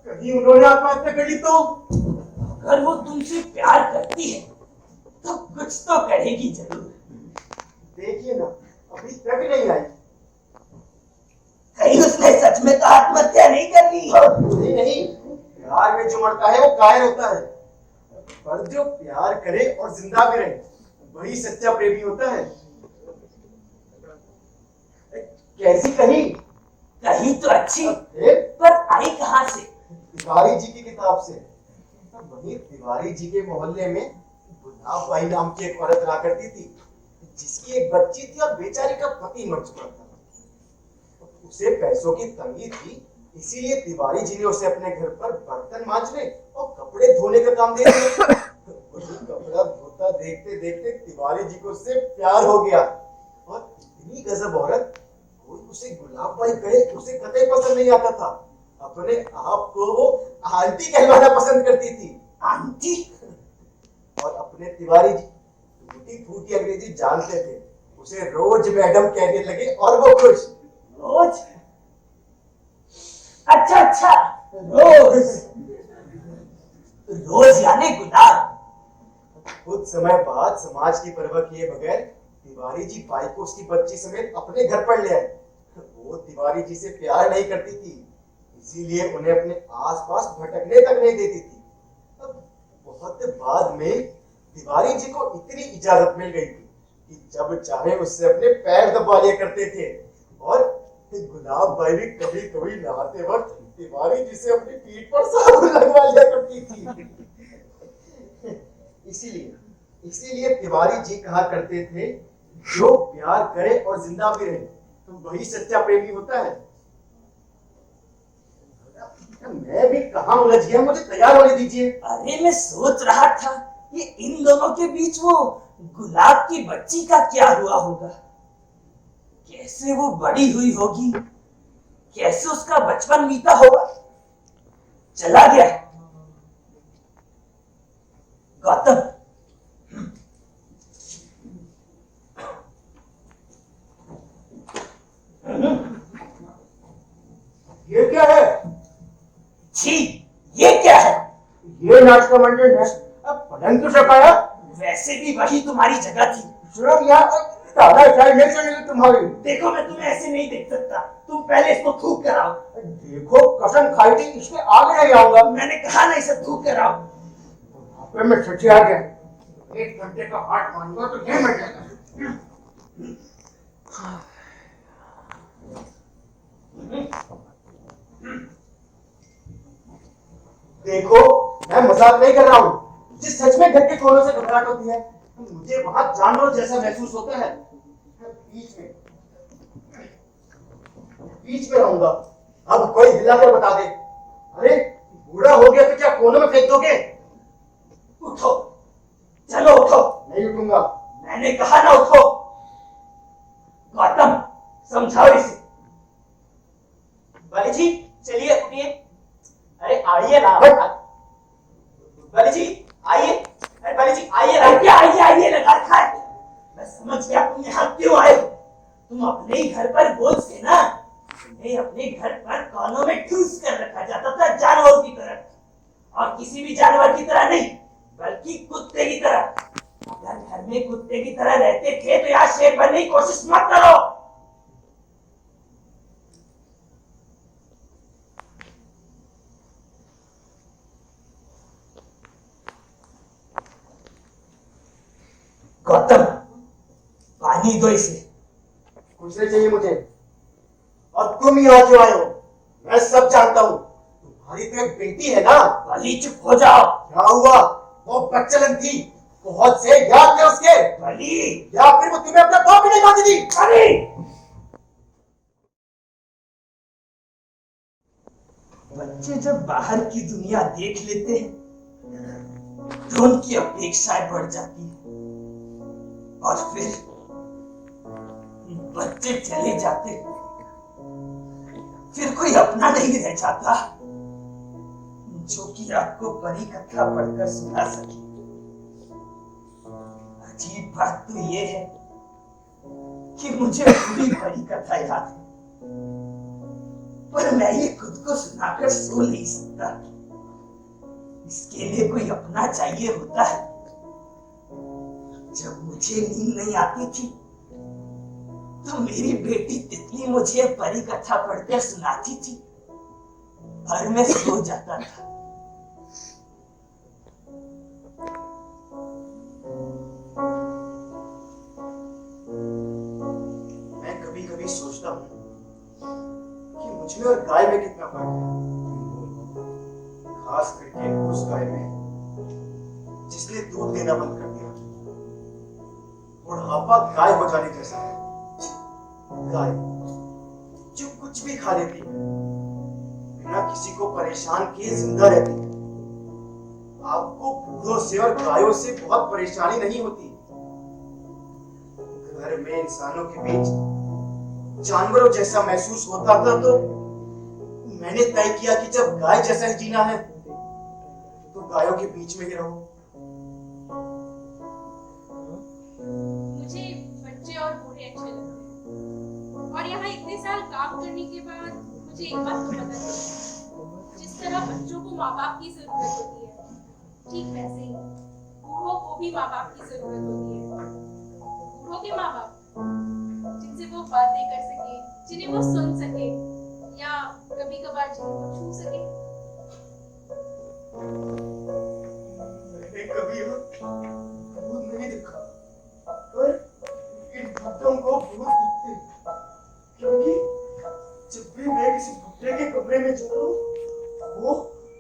कहीं उन्होंने आत्महत्या कर ली तो? अगर वो तुमसे प्यार करती है तो कुछ तो करेगी जरूर। देखिए ना, अभी तक नहीं आई। कहीं उसने सच में तो आत्महत्या नहीं कर ली हो? नहीं नहीं, प्यार में जो मरता है वो कायर होता है, पर जो प्यार करे और जिंदा भी रहे वही सच्चा प्रेमी होता है। कैसी कहीं? कहीं तो अच्छी, फिर पर आई कहां से? तिवारी जी की किताब से। वही तिवारी जी के मोहल्ले में गुलाब बाई नाम की एक औरत रहा करती थी, जिसकी एक बच्ची थी और बेचारी का पति मर चुका था। उसे पैसों की तंगी थी, इसीलिए तिवारी जी ने उसे अपने घर पर बर्तन मांजने और कपड़े धोने का काम दे दिया। कपड़ा धोता देखते देखते तिवारी जी को उससे प्यार हो गया, और इतनी गजब औरत, कोई उसे गुलाब बाई कहे उसे कतई पसंद नहीं आता था। अपने आप को वो आंटी कहलाना पसंद करती थी। आंटी? और अपने तिवारी जी टूटी फूटी अंग्रेजी जानते थे, उसे रोज मैडम कहने लगे और वो खुश। रोज? अच्छा अच्छा, रोज। रोज यानी गुलाब। कुछ समय बाद समाज की परवाह किए बगैर तिवारी जी बाई को उसकी बच्ची समेत अपने घर पर ले आए। वो तिवारी जी से प्यार नहीं करती थी, इसीलिए उन्हें अपने आसपास भटकने तक नहीं देती थी। बहुत बाद में तिवारी जी को इतनी इजाजत मिल गई थी कि जब चाहे उससे अपने पैर दबा लिया करते थे, और गुलाब बाई भी कभी कभी नहाते वक्त तिवारी जी से अपनी पीठ पर साबुन लगवा लिया करती थी। इसीलिए तिवारी जी कहा करते थे, जो प्यार करे और जिंदा भी रहे तो वही सच्चा प्रेमी होता है। मैं भी कहां उलझ गया, मुझे तैयार होने दीजिए। अरे मैं सोच रहा था कि इन दोनों के बीच वो गुलाब की बच्ची का क्या हुआ होगा। कैसे वो बड़ी हुई होगी, कैसे उसका बचपन बीता होगा। चला गया गौतम। ये क्या है? छी, ये क्या है? ये नाच का मंडल है। अब पलंग क्यों सकाया? वैसे भी वही तुम्हारी जगह थी। सुनो यार, दादा शायद नहीं चलेगी तुम्हारी। देखो मैं तुम्हें ऐसे नहीं देख सकता, तुम पहले इसको थूक कर आओ। देखो कसम खाई थी, इसके आगे नहीं आऊंगा। मैंने कहा ना इसे थूक कर आओ। पे मैं सच्ची आ गया, 1 घंटे का हाथ मांगूंगा तो ये मिल जाएगा। देखो मैं मजाक नहीं कर रहा हूँ, जिस सच में घर के कोनों से घबराहट होती है, मुझे वहां जानवर जैसा महसूस होता है। मैं बीच में रहूंगा। अब कोई हिला कर बता दे। अरे बूढ़ा हो गया तो क्या कोनों में फेंक दोगे? उठो, चलो उठो। नहीं उठूंगा। मैंने कहा ना उठो। गौतम समझाओ इसे। बाली जी चलिए उठिए। अरे आइए ना बाली जी, आइए। अरे बाली जी आइए ना। क्या आइए आइए लगा रखा है? मैं समझ गया तुम यहाँ क्यों आए। तुम अपने ही घर पर बोझ थे ना। तुम्हें अपने घर पर कानों में ठूस कर रखा जाता था जानवरों की तरह, और किसी भी जानवर की तरह नहीं बल्कि कुत्ते की तरह। अगर घर में कुत्ते की तरह रहते थे तो यहाँ शेर बनने की कोशिश मत करो। गौतम पानी दो इसे। कुछ नहीं चाहिए मुझे। और तुम यहाँ क्यों आए हो? मैं सब जानता हूँ। तुम्हारी तो एक बेटी है ना। बाली चुप हो जाओ। क्या हुआ? वो बच्चलन थी, बहुत से याद थे उसके, बली, या फिर वो तुम्हें अपना बाप ही नहीं मानती थी? बली, बच्चे जब बाहर की दुनिया देख लेते हैं तो उनकी अपेक्षाएं बढ़ जाती है और फिर बच्चे चले जाते, फिर कोई अपना नहीं रह जाता जो कि आपको परी कथा पढ़कर सुना सके। अजीब बात तो ये है कि मुझे पूरी परी कथा याद है, पर मैं ये खुद को सुनाकर सो नहीं सकता। इसके लिए कोई अपना चाहिए होता है। जब मुझे नींद नहीं आती थी तो मेरी बेटी तितली मुझे परी कथा पढ़कर सुनाती थी और मैं सो जाता था। मैं कभी कभी सोचता हूँ कि मुझ में और गाय में कितना फर्क है, खास करके उस गाय में जिसने दूध देना बंद कर दिया। बुढ़ापा गाय हो जाने जैसा है, गाय जो कुछ भी खा लेती है, बिना किसी को परेशान किए जिंदा रहती है। आपको बूढ़ों से और गायों से बहुत परेशानी नहीं होती। घर में इंसानों के बीच जानवरों जैसा महसूस होता था, तो मैंने तय किया कि जब गाय जैसा ही जीना है तो गायों के बीच में ही रहो। मुझे बच्चे और बूढ़े अच्छे लगते हैं, और यहाँ इतने साल काम करने के बाद मुझे एक बात तो पता चली, जिस तरह बच्चों को माँ बाप की जरूरत होती है, ठीक वैसे ही बूढ़ों को भी माँ बाप की जरूरत होती है। बूढ़ों के माँ बाप जिनसे वो बातें कर सके, जिन्हें वो सुन सके, या कभी कभार जिन्हें वो छू सके। मैंने कभी भूत नहीं देखा, पर इन भूतों को भूत दिखते हैं, क्योंकि जब भी मैं किसी भुट्टे के कमरे में जाता हूँ, वो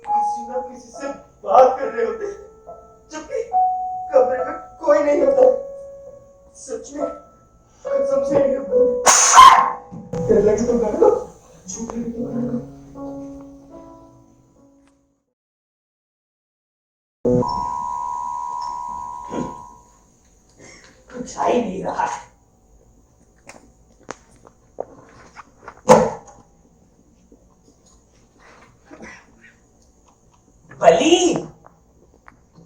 किसी न किसी से बात कर रहे होते हैं, जबकि कमरे में कोई नहीं होता। सच में कसम से ये भूत डर लगे तो कर लो, झूठ लगे तो कर लो। कुछ आ ही नहीं रहा है। बली,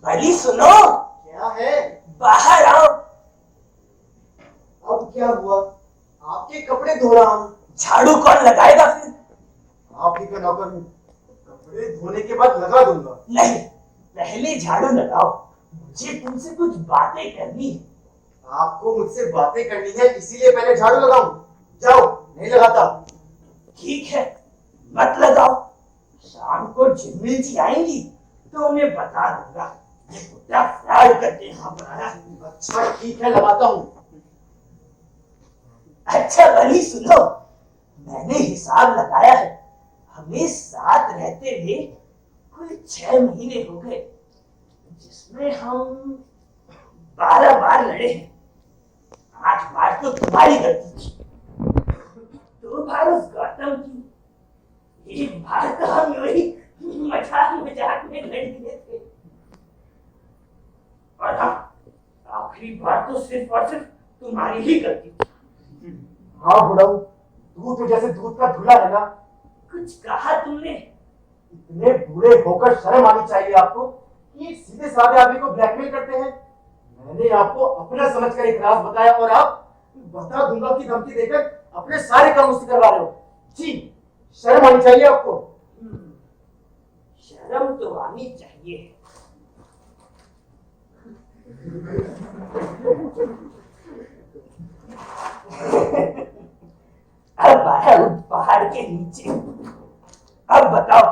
बली सुनो, क्या है? बाहर आओ। अब क्या हुआ? आपके कपड़े धो रहा हूँ। झाड़ू कौन लगाएगा फिर? आप ही का नौकर हूँ, कपड़े धोने के बाद लगा दूंगा। नहीं, पहले झाड़ू लगाओ, मुझे तुमसे कुछ बातें करनी है। आपको मुझसे बातें करनी है, इसीलिए पहले झाड़ू लगाऊं। जाओ, नहीं लगाता। ठीक है, मत लगाओ। शाम को झिलमिल जी आएंगी तो उन्हें बता दूंगा ये कुत्ता फ्रॉड करके यहाँ पर आया। अच्छा ठीक है, लगाता हूँ। अच्छा बली सुनो, मैंने हिसाब लगाया है, हमें साथ रहते हुए कुल 6 महीने हो गए, जिसमें हम 12 बार लड़े हैं। 8 बार तो तुम्हारी गलती थी, 2 बार उस गौतम की, 1 बार तो हम वही मजाक मजाक में लड़ गए थे, और आखिरी बार तो सिर्फ और सिर्फ तुम्हारी ही गलती थी। हाँ बुढ़ाऊ, दूध तो जैसे दूध का धुला है ना। कुछ कहा तुमने? इतने बूढ़े होकर शर्म आनी चाहिए आपको कि एक सीधे साधे आदमी को ब्लैकमेल करते हैं। मैंने आपको अपना समझकर एक राज बताया और आप बता दूंगा की धमकी देकर अपने सारे काम मुझसे करवा रहे हो। जी, शर्म आनी चाहिए आपको। शर्म तो आनी चाहिए। अब आया उस पहाड़ के नीचे। अब बताओ,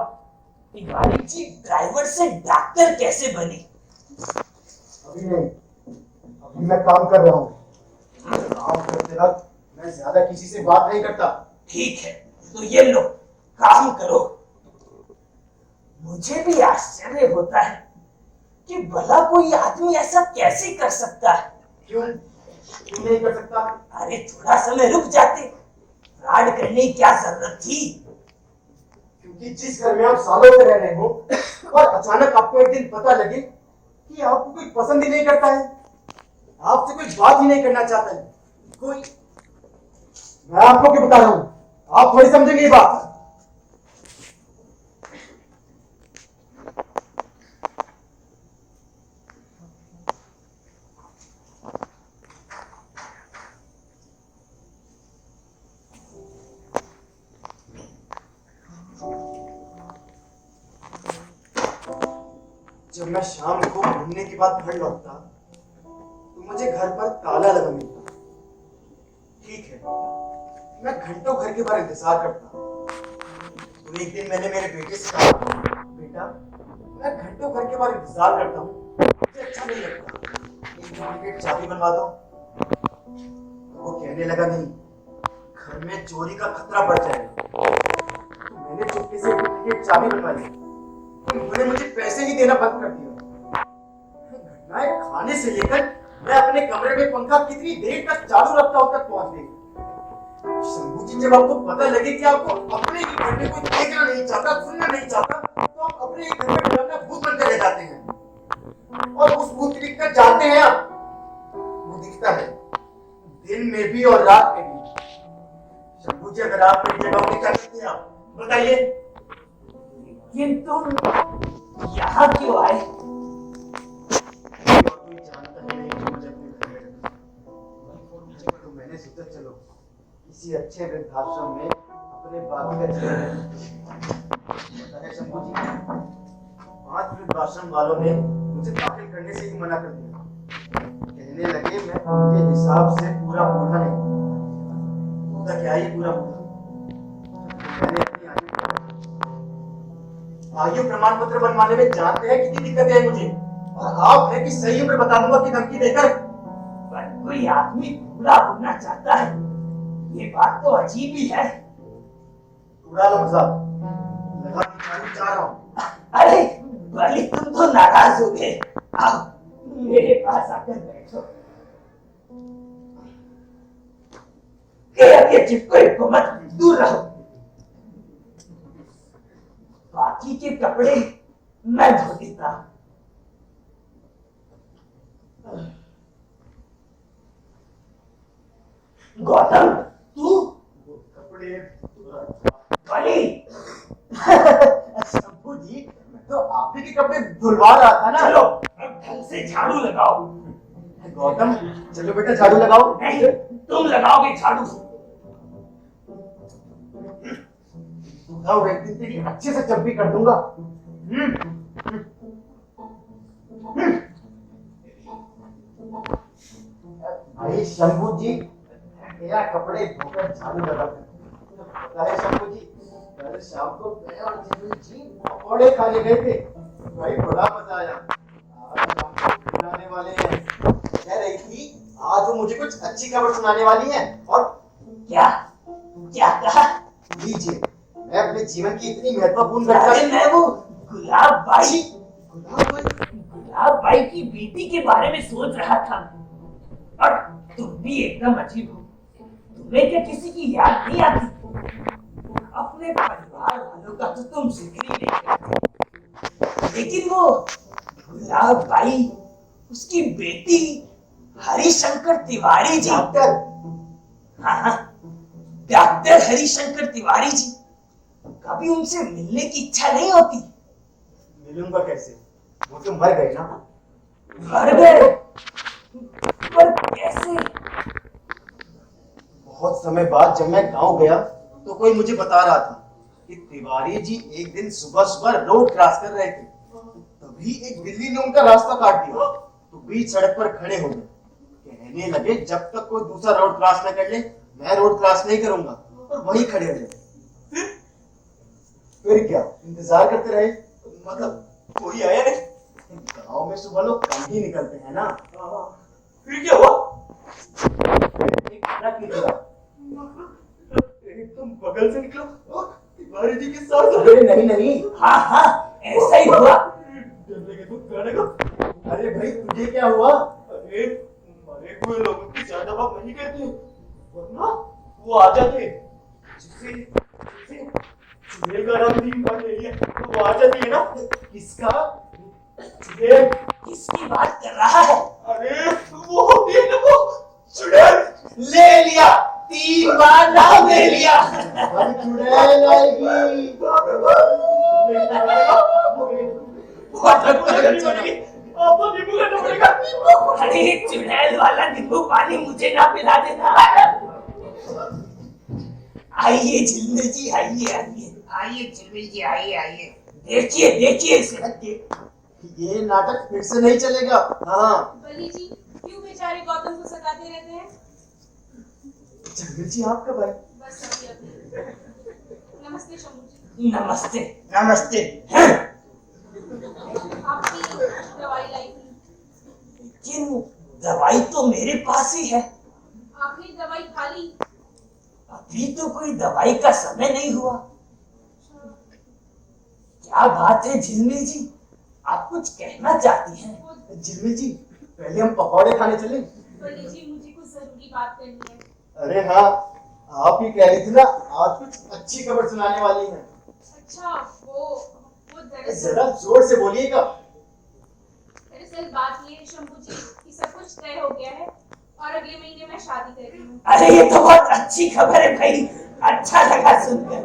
तिवारी जी ड्राइवर से डॉक्टर कैसे बने? अभी नहीं, अभी मैं काम कर रहा हूँ। काम करते वक्त मैं ज्यादा किसी से बात नहीं करता। ठीक है, तो ये लो, काम करो। मुझे भी आश्चर्य होता है कि भला कोई आदमी ऐसा कैसे कर सकता है। क्यों नहीं कर सकता? अरे थोड़ा समय रुक जाते, फ्रॉड करने की क्या जरूरत थी। क्योंकि जिस घर में आप सालों से रह रहे हो और अचानक आपको एक दिन पता लगे कि आपको कोई पसंद ही नहीं करता है, आपसे कोई बात ही नहीं करना चाहता है, कोई, मैं आपको क्या बता रहा हूं, आप थोड़ी समझेंगे ये बात। जब मैं शाम को घूमने के बाद घर लौटता तो मुझे घर पर ताला लगा मिलता। ठीक है, मैं घंटों घर के बाहर इंतजार करता। तो एक दिन मैंने मेरे बेटे से कहा, बेटा मैं घंटों घर के बाहर इंतजार करता हूँ, मुझे अच्छा नहीं लगता, एक डुप्लीकेट चाबी बनवा दो। तो वो कहने लगा, नहीं, घर में चोरी का खतरा बढ़ जाएगा। तो मैंने चुपके से डुप्लीकेट चाबी बनवा ली। उन्होंने मुझे पैसे ही देना बंद कर दिया। घटनाएं खाने से लेकर मैं अपने कमरे में पंखा कितनी देर तक चालू रखता हूं तक पहुंच गई। शंभू जी, जब आपको पता लगे कि आपको अपने ही घर में कोई देखना नहीं चाहता, सुनना नहीं चाहता, तो आप अपने ही घर में डरना भूत बनकर रह जाते हैं। और उस भूत की दिक्कत जानते हैं आप, वो दिखता है दिन में भी और रात में भी। शंभू जी, अगर आप मेरी जगह होते क्या करते हैं आप बताइए। लेकिन तुम यहाँ क्यों आए? कोई जानता ही नहीं कि मुझे अपने घर में रखा। तो मैंने सोचा चलो किसी अच्छे वृद्धाश्रम में अपने बाकी का जीवन पता है शंभू जी, 5 वृद्धाश्रम वालों ने मुझे दाखिल करने से ही मना कर दिया। कहने लगे मैं उनके हिसाब से पूरा बूढ़ा नहीं, होता क्या ये पूरा बूढ़ा। मैंने अपनी आयु प्रमाण पत्र बनवाने में जानते हैं कितनी दिक्कत है मुझे, और आप है कि सही उम्र बता दूंगा कि धमकी देकर। पर कोई आदमी पूरा होना चाहता है, ये बात तो अजीब ही है। उड़ा लो मजाक, लगा कि जा रहा हूं। अरे भले तुम तो नाराज हो गए, आओ मेरे पास आकर बैठो। के चिपको मत, दूर रहो। बाकी के कपड़े मैं धो देता। गौतम, तू कपड़े बली शंभू जी, मैं तो आप ही के कपड़े धुलवा रहा था ना। चलो ढंग से झाड़ू लगाओ। गौतम चलो बेटा झाड़ू लगाओ। नहीं, तुम लगाओगे झाड़ू। एक दिन तेरी अच्छे से चप्पी कर दूंगा। भाई शंभू जी, मेरा कपड़े धोकर झाड़ू लगा पता है शंभू जी, कल शाम को मैं और जीजू जी पकौड़े खाने गए थे, भाई बड़ा मजा आया। आज शाम को खिलाने वाले हैं। कह रही थी आज वो मुझे कुछ अच्छी खबर सुनाने वाली है। और क्या क्या कहा? लीजिए, मैं अपने जीवन की इतनी महत्वपूर्ण घटना, अरे मैं वो गुलाब बाई की बेटी के बारे में सोच रहा था। और तुम भी एकदम अजीब हो, तुम्हें क्या किसी की याद नहीं आती? अपने परिवार वालों का तो तुम जिक्र ही नहीं करते, लेकिन वो गुलाब बाई, उसकी बेटी हरिशंकर तिवारी जी। डॉक्टर, हाँ, डॉक्टर हरिशंकर तिवारी जी, कभी उनसे मिलने की इच्छा नहीं होती? मिलूंगा कैसे, वो तो मर गए ना। मर गए? पर कैसे? बहुत समय बाद जब मैं गांव गया तो कोई मुझे बता रहा था कि तिवारी जी एक दिन सुबह सुबह रोड क्रॉस कर रहे थे, तभी एक बिल्ली ने उनका रास्ता काट दिया, तो बीच सड़क पर खड़े हो गए। कहने लगे जब तक कोई दूसरा रोड क्रॉस न कर ले मैं रोड क्रॉस नहीं करूंगा, और वहीं खड़े रहे। फिर क्या इंतजार करते रहे, मतलब कोई आया नहीं। गांव में सुबह लोग कम ही निकलते हैं ना। फिर क्या हुआ? एक ट्रक निकला, एकदम बगल से निकला और तिवारी जी के साथ। अरे नहीं नहीं, हाँ हाँ, ऐसा ही हुआ। डर लगे तो गाने का क्या हुआ? अरे मरे हुए लोगों की ज्यादा बात नहीं कहते, वरना वो आ जाते। जिसे जिसे चुड़ैल का नाम नहीं मान लिया तो वो आ जाती है ना। किसका? चुड़ैल। किसकी बात कर रहा है? अरे वो होती है ना वो चुड़ैल। ले लिया, 3 बार नाम ले लिया। अब चुड़ैल आएगी। अरे चुड़ैल वाला नींबू पानी मुझे ना पिला देना। आइए झिलमिल जी, आइए आइए आइए झिलमिल जी, आइए आइए, देखिए देखिए इसे। ये नाटक फिर से नहीं चलेगा। हाँ बली जी, क्यों बेचारे गौतम को सताते रहते हैं? जंगल जी आपका भाई। बस अभी नमस्ते शंभू जी। नमस्ते नमस्ते। आपकी दवाई लाई थी। लेकिन दवाई तो मेरे पास ही है। आपने दवाई खा ली? अभी तो कोई दवाई का समय नहीं हुआ। क्या बात है झिलमिल जी, आप कुछ कहना चाहती हैं? झिलमिल जी, पहले हम पकौड़े खाने चलें। बली जी, मुझे कुछ जरूरी बात करनी है। अरे हाँ, आप ही कह रही थी ना आज कुछ अच्छी खबर सुनाने वाली हैं। अच्छा, वो दरअसल जरा जोर से बोलिएगा। बात ये है शंभू जी कि सब कुछ तय हो गया है और अगले महीने मैं शादी कर रही हूँ। अरे ये तो बहुत अच्छी खबर है भाई, अच्छा लगा सुनकर।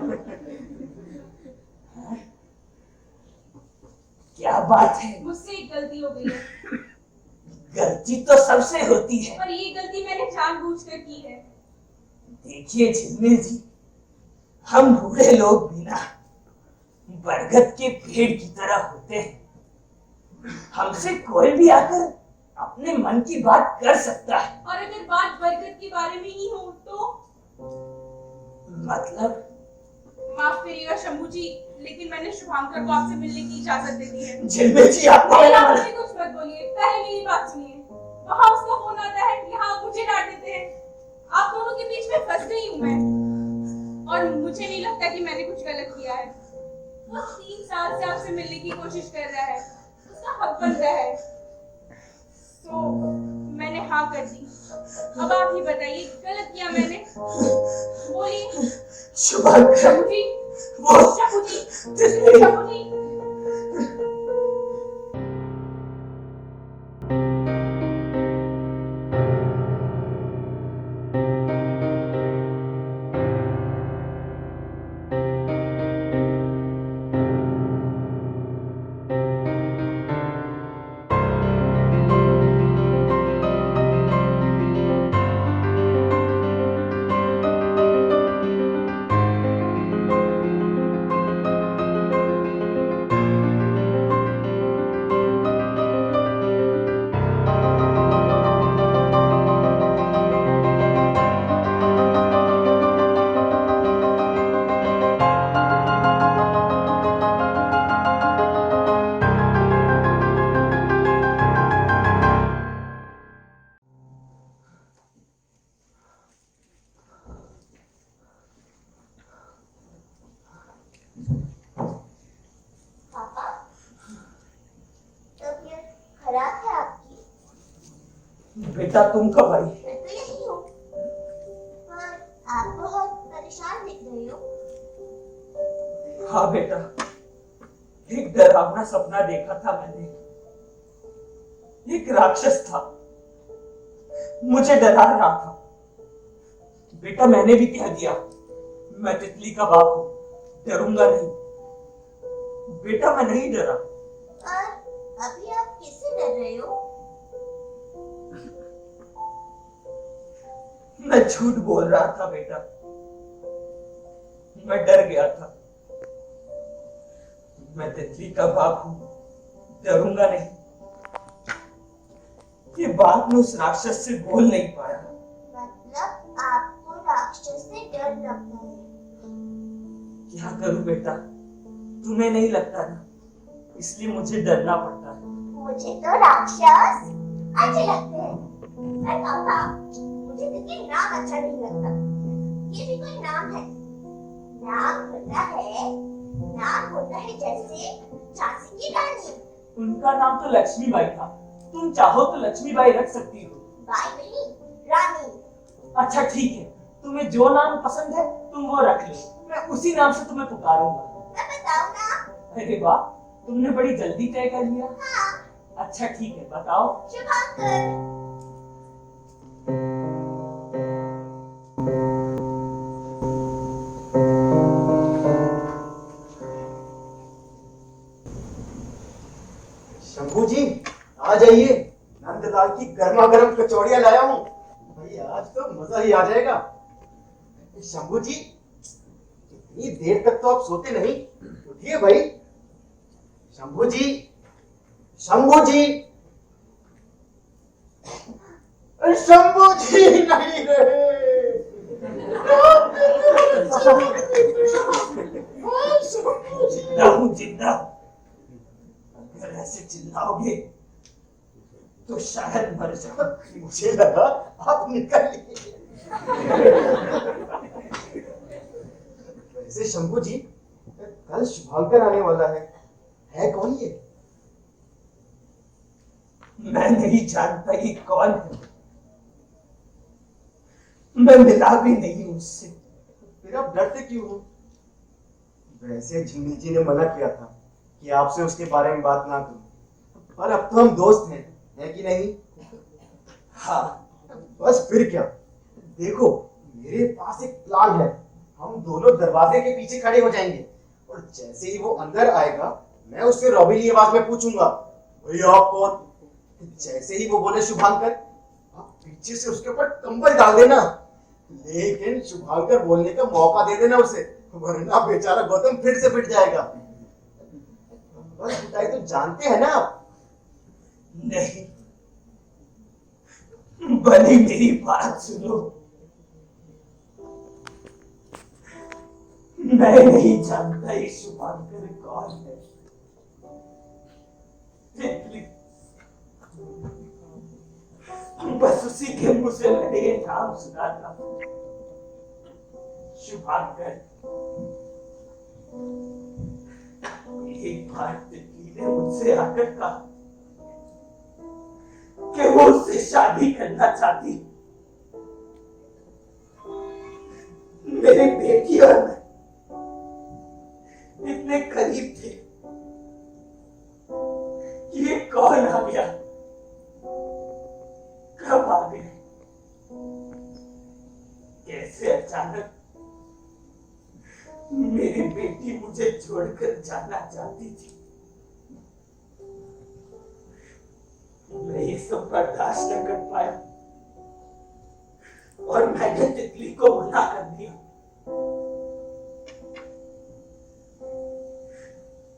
क्या बात है? मुझसे एक गलती हो गई है। गलती तो सबसे होती है, पर ये गलती मैंने जानबूझकर की है। देखिए झिलमिल जी, हम बूढ़े लोग भी ना बरगद के पेड़ की तरह होते हैं। हमसे कोई भी आकर अपने मन की बात कर सकता है। और अगर बात बरगद के बारे में ही हो तो? मतलब? माफ करिएगा शंभू जी, लेकिन मैंने शुभांकर को आपसे मिलने की इजाजत दे दी है। झिलमिल जी आपको आप मुझे कुछ मत बोलिए, पहले मेरी बात सुनिए। वहाँ उसका फोन आता है, यहाँ आप मुझे डांट देते हैं। आप दोनों के बीच में फंस गई हूँ मैं, और मुझे नहीं लगता कि मैंने कुछ गलत किया है। वो 3 साल से आपसे मिलने की कोशिश कर रहा है, उसका हक बनता है, तो मैंने हाँ कर दी। अब आप ही बताइए, गलत किया मैंने? बोलिए शुभांकर। शंभू जी, शंभू जी, शंभू जी। बेटा तुम कब आई? मैं तो यही हूँ, पर आप बहुत परेशान दिख रहे हो। हाँ बेटा, एक डरावना सपना देखा था मैंने। एक राक्षस था, मुझे डरा रहा था। बेटा मैंने भी कह दिया, मैं तितली का बाप हूँ, डरूंगा नहीं। बेटा मैं नहीं डरा। और अभी आप किससे डर रहे हो? मैं झूठ बोल रहा था बेटा, मैं डर गया था। मैं तितली का बाप हूं, डरूंगा नहीं। ये बात मैं उस राक्षस से बोल नहीं पाया। मतलब आपको राक्षस से डर लगता है? क्या करूं बेटा, तुम्हें नहीं लगता ना, इसलिए मुझे डरना पड़ता है। मुझे तो राक्षस अच्छे लगते हैं। मैं कहूँगा, मुझे देखिए नाम अच्छा नहीं लगता। ये भी कोई नाम है? नाम होता है जैसे झांसी की रानी। उनका नाम तो लक्ष्मीबाई था। तुम चाहो तो लक्ष्मीबाई रख सकती हो। बाई नहीं, रानी। अच्छा ठीक है, तुम्हें जो नाम पसंद है तुम वो रख लो, मैं उसी नाम से तुम्हें पुकारूंगा। मैं बताऊं ना? अरे वाह, तुमने बड़ी जल्दी तय कर लिया। हाँ, अच्छा ठीक है, बताओ। शुभांकर। शंभू जी आ जाइए, नंदलाल की गर्मा गर्म कचौड़ियां लाया हूँ भाई, आज तो मजा ही आ जाएगा। शंभू जी इतनी देर तक तो आप सोते नहीं, उठिए भाई। शंभू जी, शंभू जी, अरे शंभू जी नहीं रहे। शंभू जी जिंदा हूं, जिंदा हूं। अगर ऐसे चिल्लाओगे तो शायद मर जाओ। मुझे लगा आप निकल लिए। वैसे शंभू जी, कल शुभांकर आने वाला है कौन ये? मैं नहीं जानता ये कौन है, मैं मिला भी नहीं हूं उससे। फिर आप डरते क्यों हो? वैसे झिंगनी जी ने मना किया था कि आपसे उसके बारे में बात ना करूं, और अब तो हम दोस्त हैं, है कि नहीं? हाँ, बस फिर क्या, देखो मेरे पास एक प्लान है। हम दोनों दरवाजे के पीछे खड़े हो जाएंगे, और जैसे ही वो अंदर आएगा मैं उससे रोबीली आवाज में पूछूंगा, भैया आप कौन? जैसे ही वो बोले शुभांकर, आप पीछे से उसके ऊपर कंबल डाल देना, लेकिन शुभांकर बोलने का मौका दे देना उसे, वरना बेचारा गौतम फिर से पिट जाएगा। बस पिटाई तो जानते हैं ना आप? नहीं, बनी मेरी बात सुनो। मैं नहीं जानता ये शुभांकर कौन है। बस उसी के मुंह से मैंने ये नाम सुना था, शुभांकर। एक बार तितली ने मुझसे आकर कहा कि वो उससे शादी करना चाहती। मेरी बेटी और मैं इतने करीब थे, ये कौन आ गया, कब आ गए, कैसे अचानक। मेरी बेटी मुझे छोड़कर जाना चाहती थी, मैं ये सब बर्दाश्त न कर पाया और मैंने तितली को मना कर दिया।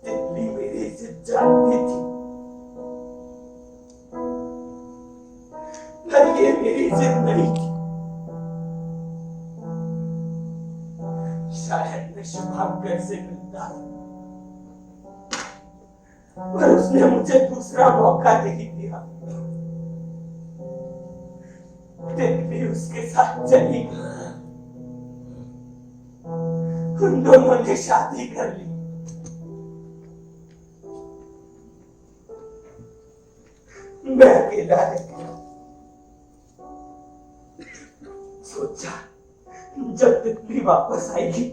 तितली मेरी इज्जत जानती थी, पर ये मेरी इज्जत नहीं थी। शायद मैं शुभांकर से मिलता, पर उसने मुझे दूसरा मौका नहीं दिया। तितली उसके साथ चली गई, उन दोनों ने शादी कर ली। मैं अकेला रह गया। सोचा जब तितली वापस आएगी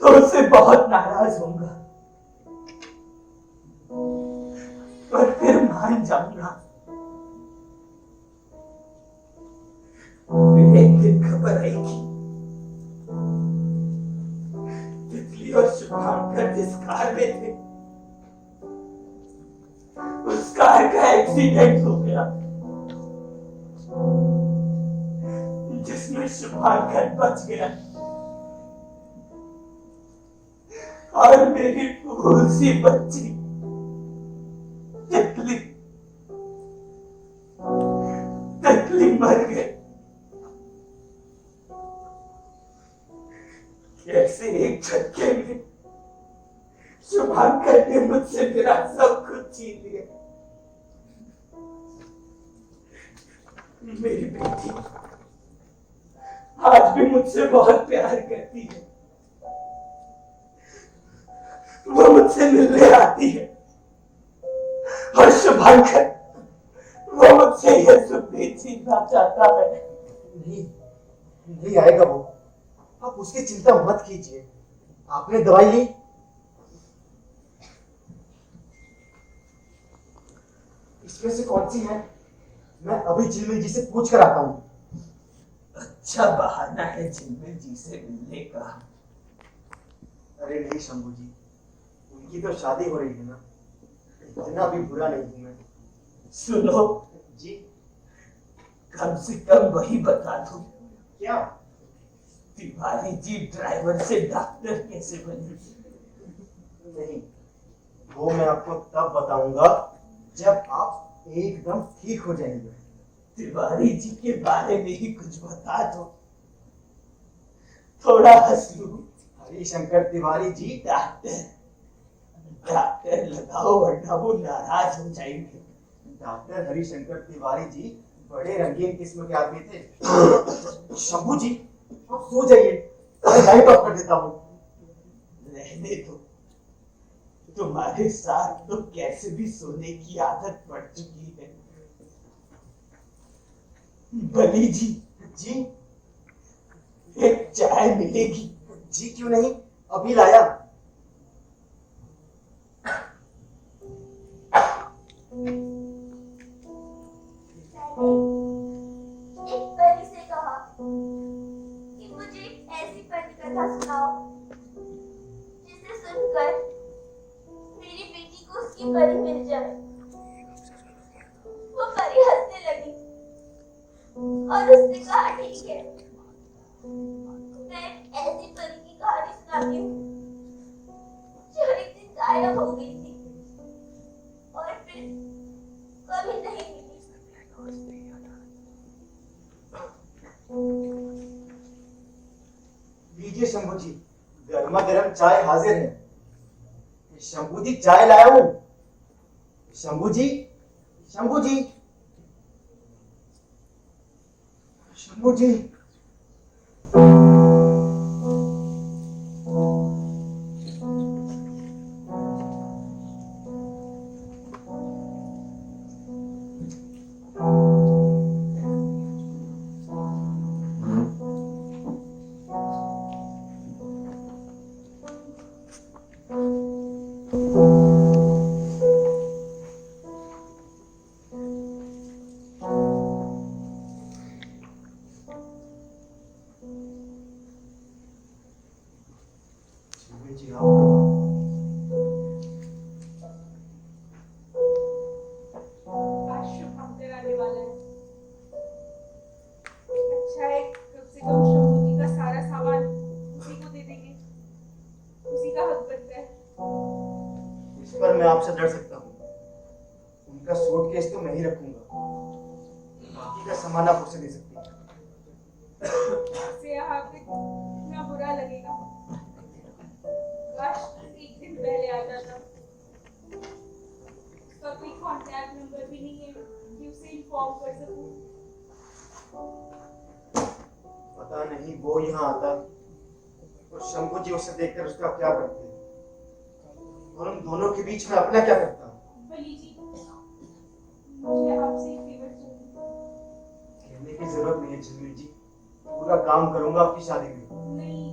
तो उससे बहुत नाराज होऊंगा, पर फिर मान जाऊंगा। फिर एक दिन खबर आई कि तितली और शुभांकर जिस कार में थे, उस कार का एक्सीडेंट हो गया, जिसमें शुभांकर बच गया और मेरी फूल सी बच्ची तितली मर गई। कैसे एक झटके में शुभांकर ने मुझसे मेरा सब कुछ छीन लिया। मेरी बेटी आज भी मुझसे बहुत प्यार करती है, वो मुझसे मिलने आती है, और शुभांकर वो मुझसे ये सुख भी छीनना चाहता है। नहीं, नहीं आएगा वो। आप उसकी चिंता मत कीजिए। आपने दवाई ली? इसमें से कौन सी है? मैं अभी झिलमिल जी से पूछ कर आता हूँ। अच्छा बहाना है झिलमिल जी से मिलने का। अरे नहीं शंभू जी, उनकी तो शादी हो रही है ना, इतना भी बुरा नहीं हूं मैं। सुनो जी? कम से कम वही बता दो, क्या? तिवारी जी ड्राइवर से डॉक्टर कैसे बने? नहीं, वो मैं आपको तब बताऊंगा जब आप एकदम ठीक हो जाएंगे। तिवारी जी के बारे में ही कुछ बता दो, थोड़ा हंस लूं। हरिशंकर तिवारी जी। डॉक्टर डॉक्टर लगाओ वरना वो नाराज हो जाएंगे। डॉक्टर हरिशंकर तिवारी जी बड़े रंगीन किस्म के आदमी थे। शंभू जी, आप सो जाइए, मैं लाइट ऑफ कर देता हूँ। रहने दो, तुम्हारे साथ तो कैसे भी सोने की आदत पड़ चुकी है। बली जी, जी? एक चाय मिलेगी? जी क्यों नहीं, अभी लाया। एक परी से कहा कि मुझे ऐसी परी कथा सुनाओ जिसे सुनकर मेरी बेटी को उसकी परी मिल जाए। वो परी हंसने लगी और उसने कहा ठीक है, मैं ऐसी परी की कहानी सुनाती हूँ जो एक दिन गायब हो गई थी और फिर कभी नहीं मिली। लीजिए शंभू जी, गर्मा गर्म चाय हाजिर है। शंभू जी चाय लाया हूं। शंभू जी, शंभू जी, शंभू जी। जी हाँ। आज शुभ मंगल आने वाला है। अच्छा है, कम से कम शंभू जी का सारा सामान उसी को दे देंगे, उसी का हक बनता है। इस पर मैं आपसे डर सकता हूँ। उनका सूटकेस तो मैं ही रखूंगा, बाकी का सामान आप उसे दे सकती हैं। उसे यहाँ पे कितना बुरा लगेगा। काश एक दिन पहले आ जाता। उसका कोई कांटेक्ट नंबर भी नहीं है कि उसे इन्फॉर्म कर सकूं। पता नहीं वो यहाँ आता और शंभू जी उसे देखकर उसका क्या करते और उन दोनों के बीच में अपना क्या करता। बली जी, मुझे आपसे एक फेवर चाहिए। कहने की जरूरत नहीं है झिलमिल जी, पूरा काम करूंगा आपकी शादी में। नहीं,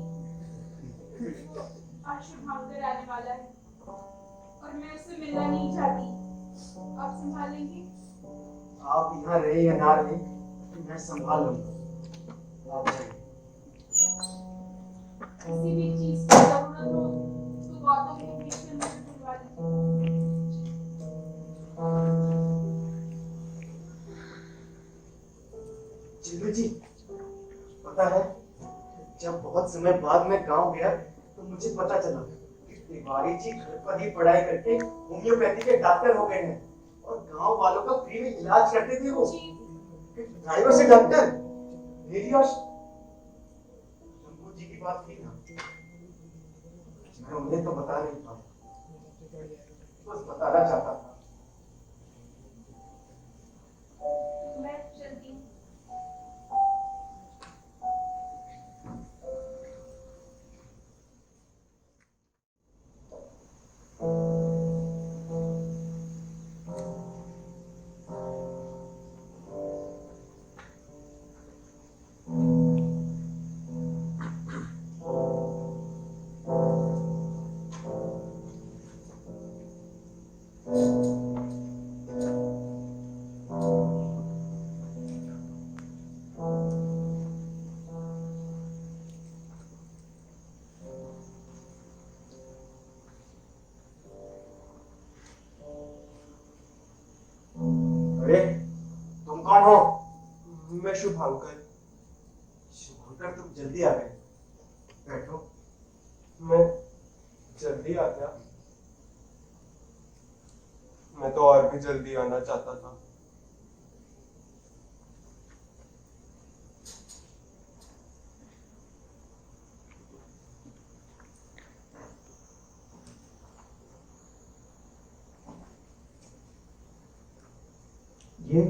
आज शुभांकर आने वाला है और मैं उससे मिलना नहीं चाहती। आप संभालेंगे? आप यहाँ रहे या ना रहे, मैं संभाल लूंगा। आप जाइए। किसी भी चीज की जरूरत हो तो गौतम के बीच में मुझे बुलवा लीजिए। झिलमिल जी, पता है जब बहुत समय बाद मैं गांव गया तो मुझे पता चला कि तिवारी जी घर पर ही पढ़ाई करके होम्योपैथी के डॉक्टर हो गए हैं और गांव वालों का फ्री में इलाज करते थे वो। ड्राइवर से डॉक्टर, मेरी और शंभू जी की बात थी ना, मैं उन्हें तो बता नहीं पाया, बस बताना चाहता था। मैं चलती हूँ। मैं शुभांकर। शुभंकर, तुम जल्दी आ गए। बैठो। मैं जल्दी आ गया? मैं तो और भी जल्दी आना चाहता था। ये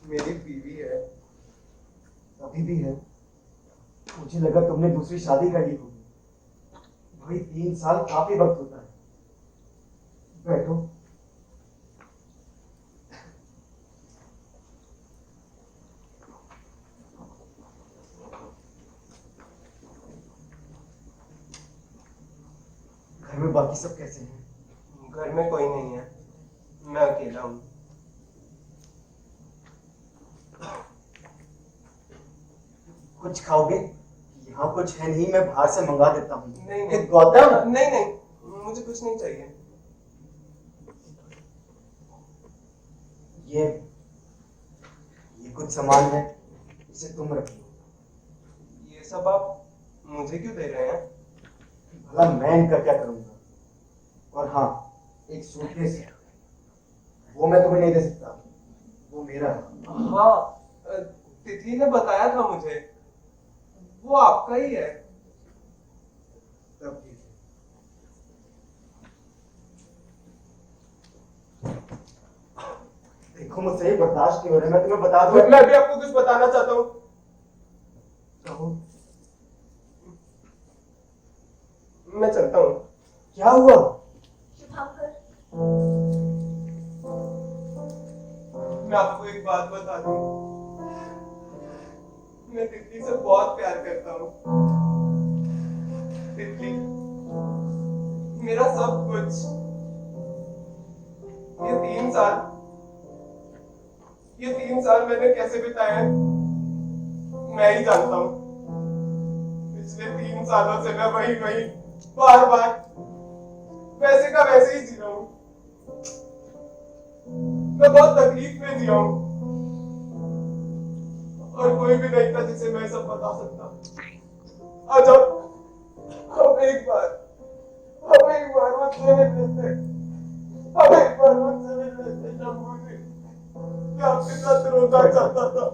मेरी बीवी है। अभी भी है? मुझे लगा तुमने दूसरी शादी कर ली होगी। भाई 3 साल काफी वक्त होता है। बैठो। घर में बाकी सब कैसे हैं? घर में कोई नहीं है, मैं अकेला हूँ। कुछ खाओगे? यहाँ कुछ है नहीं, मैं बाहर से मंगा देता हूँ। नहीं नहीं गौतम, नहीं नहीं, मुझे कुछ नहीं चाहिए। ये कुछ सामान है, इसे तुम रखो। ये सब आप मुझे क्यों दे रहे हैं? भला मैं इनका क्या करूंगा? और हाँ, एक सूटकेस है, वो मैं तुम्हें नहीं दे सकता, वो मेरा है। हाँ, तिथि ने बताया था मुझे, वो आपका ही है। तब ठीक है। देखो, मुझसे ही बर्दाश्त नहीं हो रहा, मैं तुम्हें बता दूं। मैं भी आपको कुछ बताना चाहता हूँ। कहो। मैं चलता हूँ। क्या हुआ? शुभांकर, मैं आपको एक बात बता दूं, मैं तितली से बहुत प्यार करता हूँ। तितली मेरा सब कुछ। ये तीन साल मैंने कैसे बिताए हैं, मैं ही जानता हूँ। पिछले 3 सालों से मैं वही बार बार वैसे का वैसे ही जी रहा हूँ। मैं बहुत तकलीफ में जिया हूँ और कोई भी नहीं था जिसे मैं सब बता सकता। आज अब एक बार मुझसे मिल लेते, अब एक बार मुझसे मिल लेते शंभू जी। मैं आपके साथ रोना चाहता था,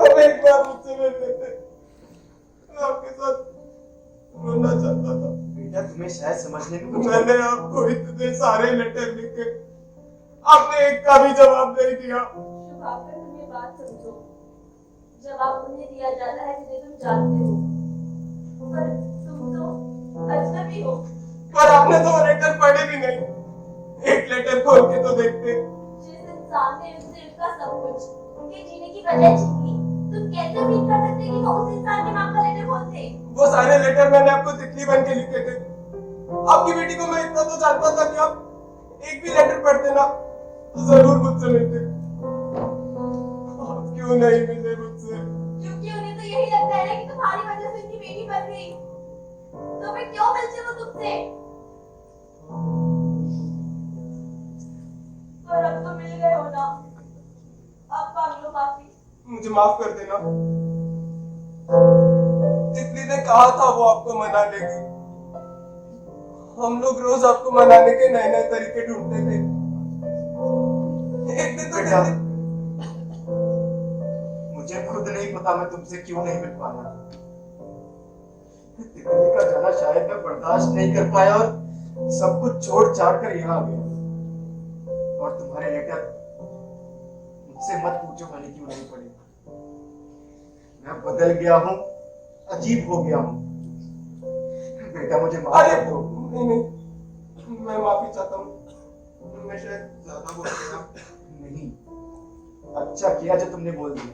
अब एक बार मुझसे मिल लेते, मैं आपके साथ रोना चाहता था। बेटा, तुम्हें शायद समझने में कुछ मैंने आपको इतने सारे लेटर लिखे, आपने एक का भी जवाब नहीं दिया। शुभांकर, तुम ये बात समझो, जवाब उन्हें दिया जाता है जिन्हें तुम जानते हो, पर तुम तो अजनबी हो। पर आपने तो लेटर पढ़े भी नहीं, एक लेटर खोल के तो देखते। जिस इंसान ने उनसे उनका सब कुछ, उनके जीने की वजह छीन ली, तुम कैसे उम्मीद कर सकते कि वो उस इंसान के नाम का लेटर खोलते? वो सारे लेटर मैंने आपको तितली बन के लिखे थे। आपकी बेटी को मैं इतना तो जानता था कि आप एक भी लेटर पढ़ते ना तो जरूर मुझसे मिलते। आप क्यों नहीं मिले मुझसे? क्योंकि उन्हें तो यही लगता है ना कि तुम्हारी वजह से उनकी बेटी मर गई, तो फिर क्यों मिलते वो तुमसे? पर अब तो मिल गए हो ना, अब मांग लो माफी। मुझे माफ कर देना। तितली ने कहा था वो आपको मना लेगी। हम लोग रोज आपको मनाने के नए नए तरीके ढूंढते थे। एक दिन तो बेटा, तितली, मुझे खुद नहीं पता मैं तुमसे क्यों नहीं मिल पाया। तितली का जाना शायद मैं बर्दाश्त नहीं कर पाया और सब कुछ छोड़ छाड़ कर यहाँ आ गया। और तुम्हारे लेटर मुझसे मत पूछो मैंने क्यों नहीं पढ़े। मैं बदल गया हूँ, अजीब हो गया हूँ। बेटा, मुझे माफ अरे कर दो। नहीं, मैं माफी चाहता हूँ। मैं शायद ज्यादा बोल गया। नहीं, अच्छा किया जो तुमने बोल दिया।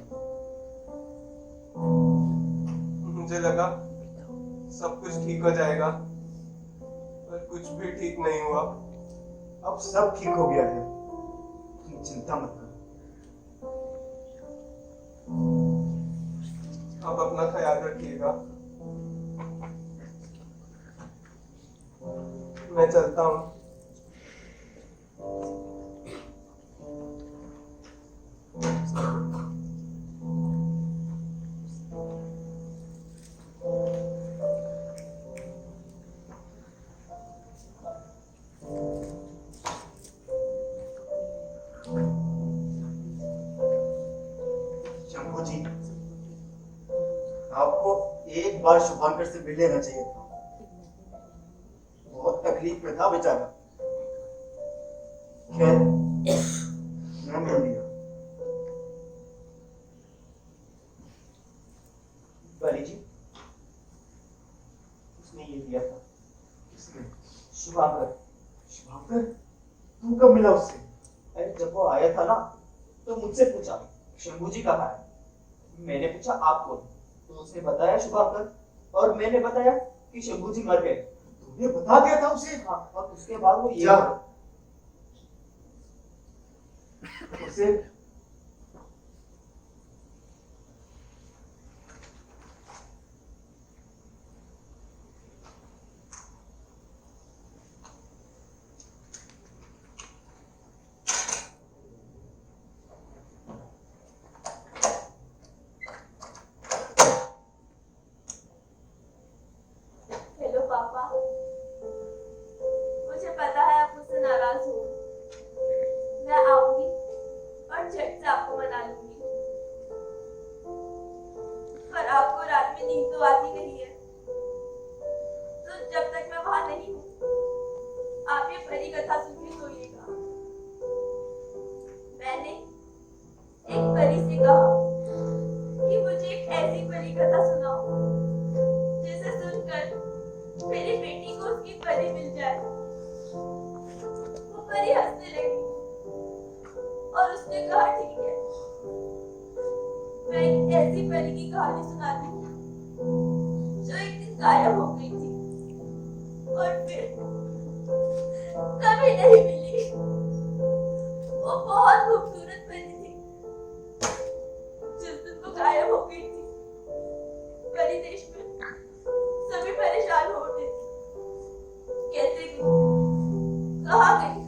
मुझे लगा सब कुछ ठीक हो जाएगा, पर कुछ भी ठीक नहीं हुआ। अब सब ठीक हो गया है, तुम चिंता मत करो। आप अपना ख्याल रखिएगा। मैं चलता हूँ। शंभू जी, आपको एक बार शुभांकर से मिल लेना चाहिए था। बहुत तकलीफ में था बेचारा। खैर, मैं मिल लिया। वाली जी, उसने ये दिया था। किसने? शुभांकर। शुभांकर? तू कब मिला उससे? अरे जब वो आया था ना, तो मुझसे पूछा शंभू जी कहाँ है। मैंने पूछा आप कौन, तो उसने बताया शुभांकर, और मैंने बताया कि शंभू जी मर गए। तूने बता दिया था उसे? हाँ, और उसके बाद वो ये क्या? उसे हेलो पापा, मुझे पता है आप मुझसे नाराज हो। मैं आऊंगी और झट से आपको मना लूंगी, पर आपको रात में नींद तो आती नहीं है, तो जब तक मैं वहां नहीं हूँ आप ये परी कथा सुन के सोइएगा। मैंने एक परी से कहा कि मुझे एक ऐसी परी कथा सुनाओ जिसे सुनकर मेरी बेटी को उसकी परी मिल जाए। वो परी हंसने लगी और उसने कहा ठीक है, मैं एक ऐसी परी की कहानी सुनाती हूँ जो एक दिन गायब हो गई थी और फिर कभी नहीं मिली। वो बहुत खूबसूरत परी थी। जिस दिन वो गायब हो गई थी, परी देश में सभी परेशान हो उठे। कैसे गई, कहाँ गई,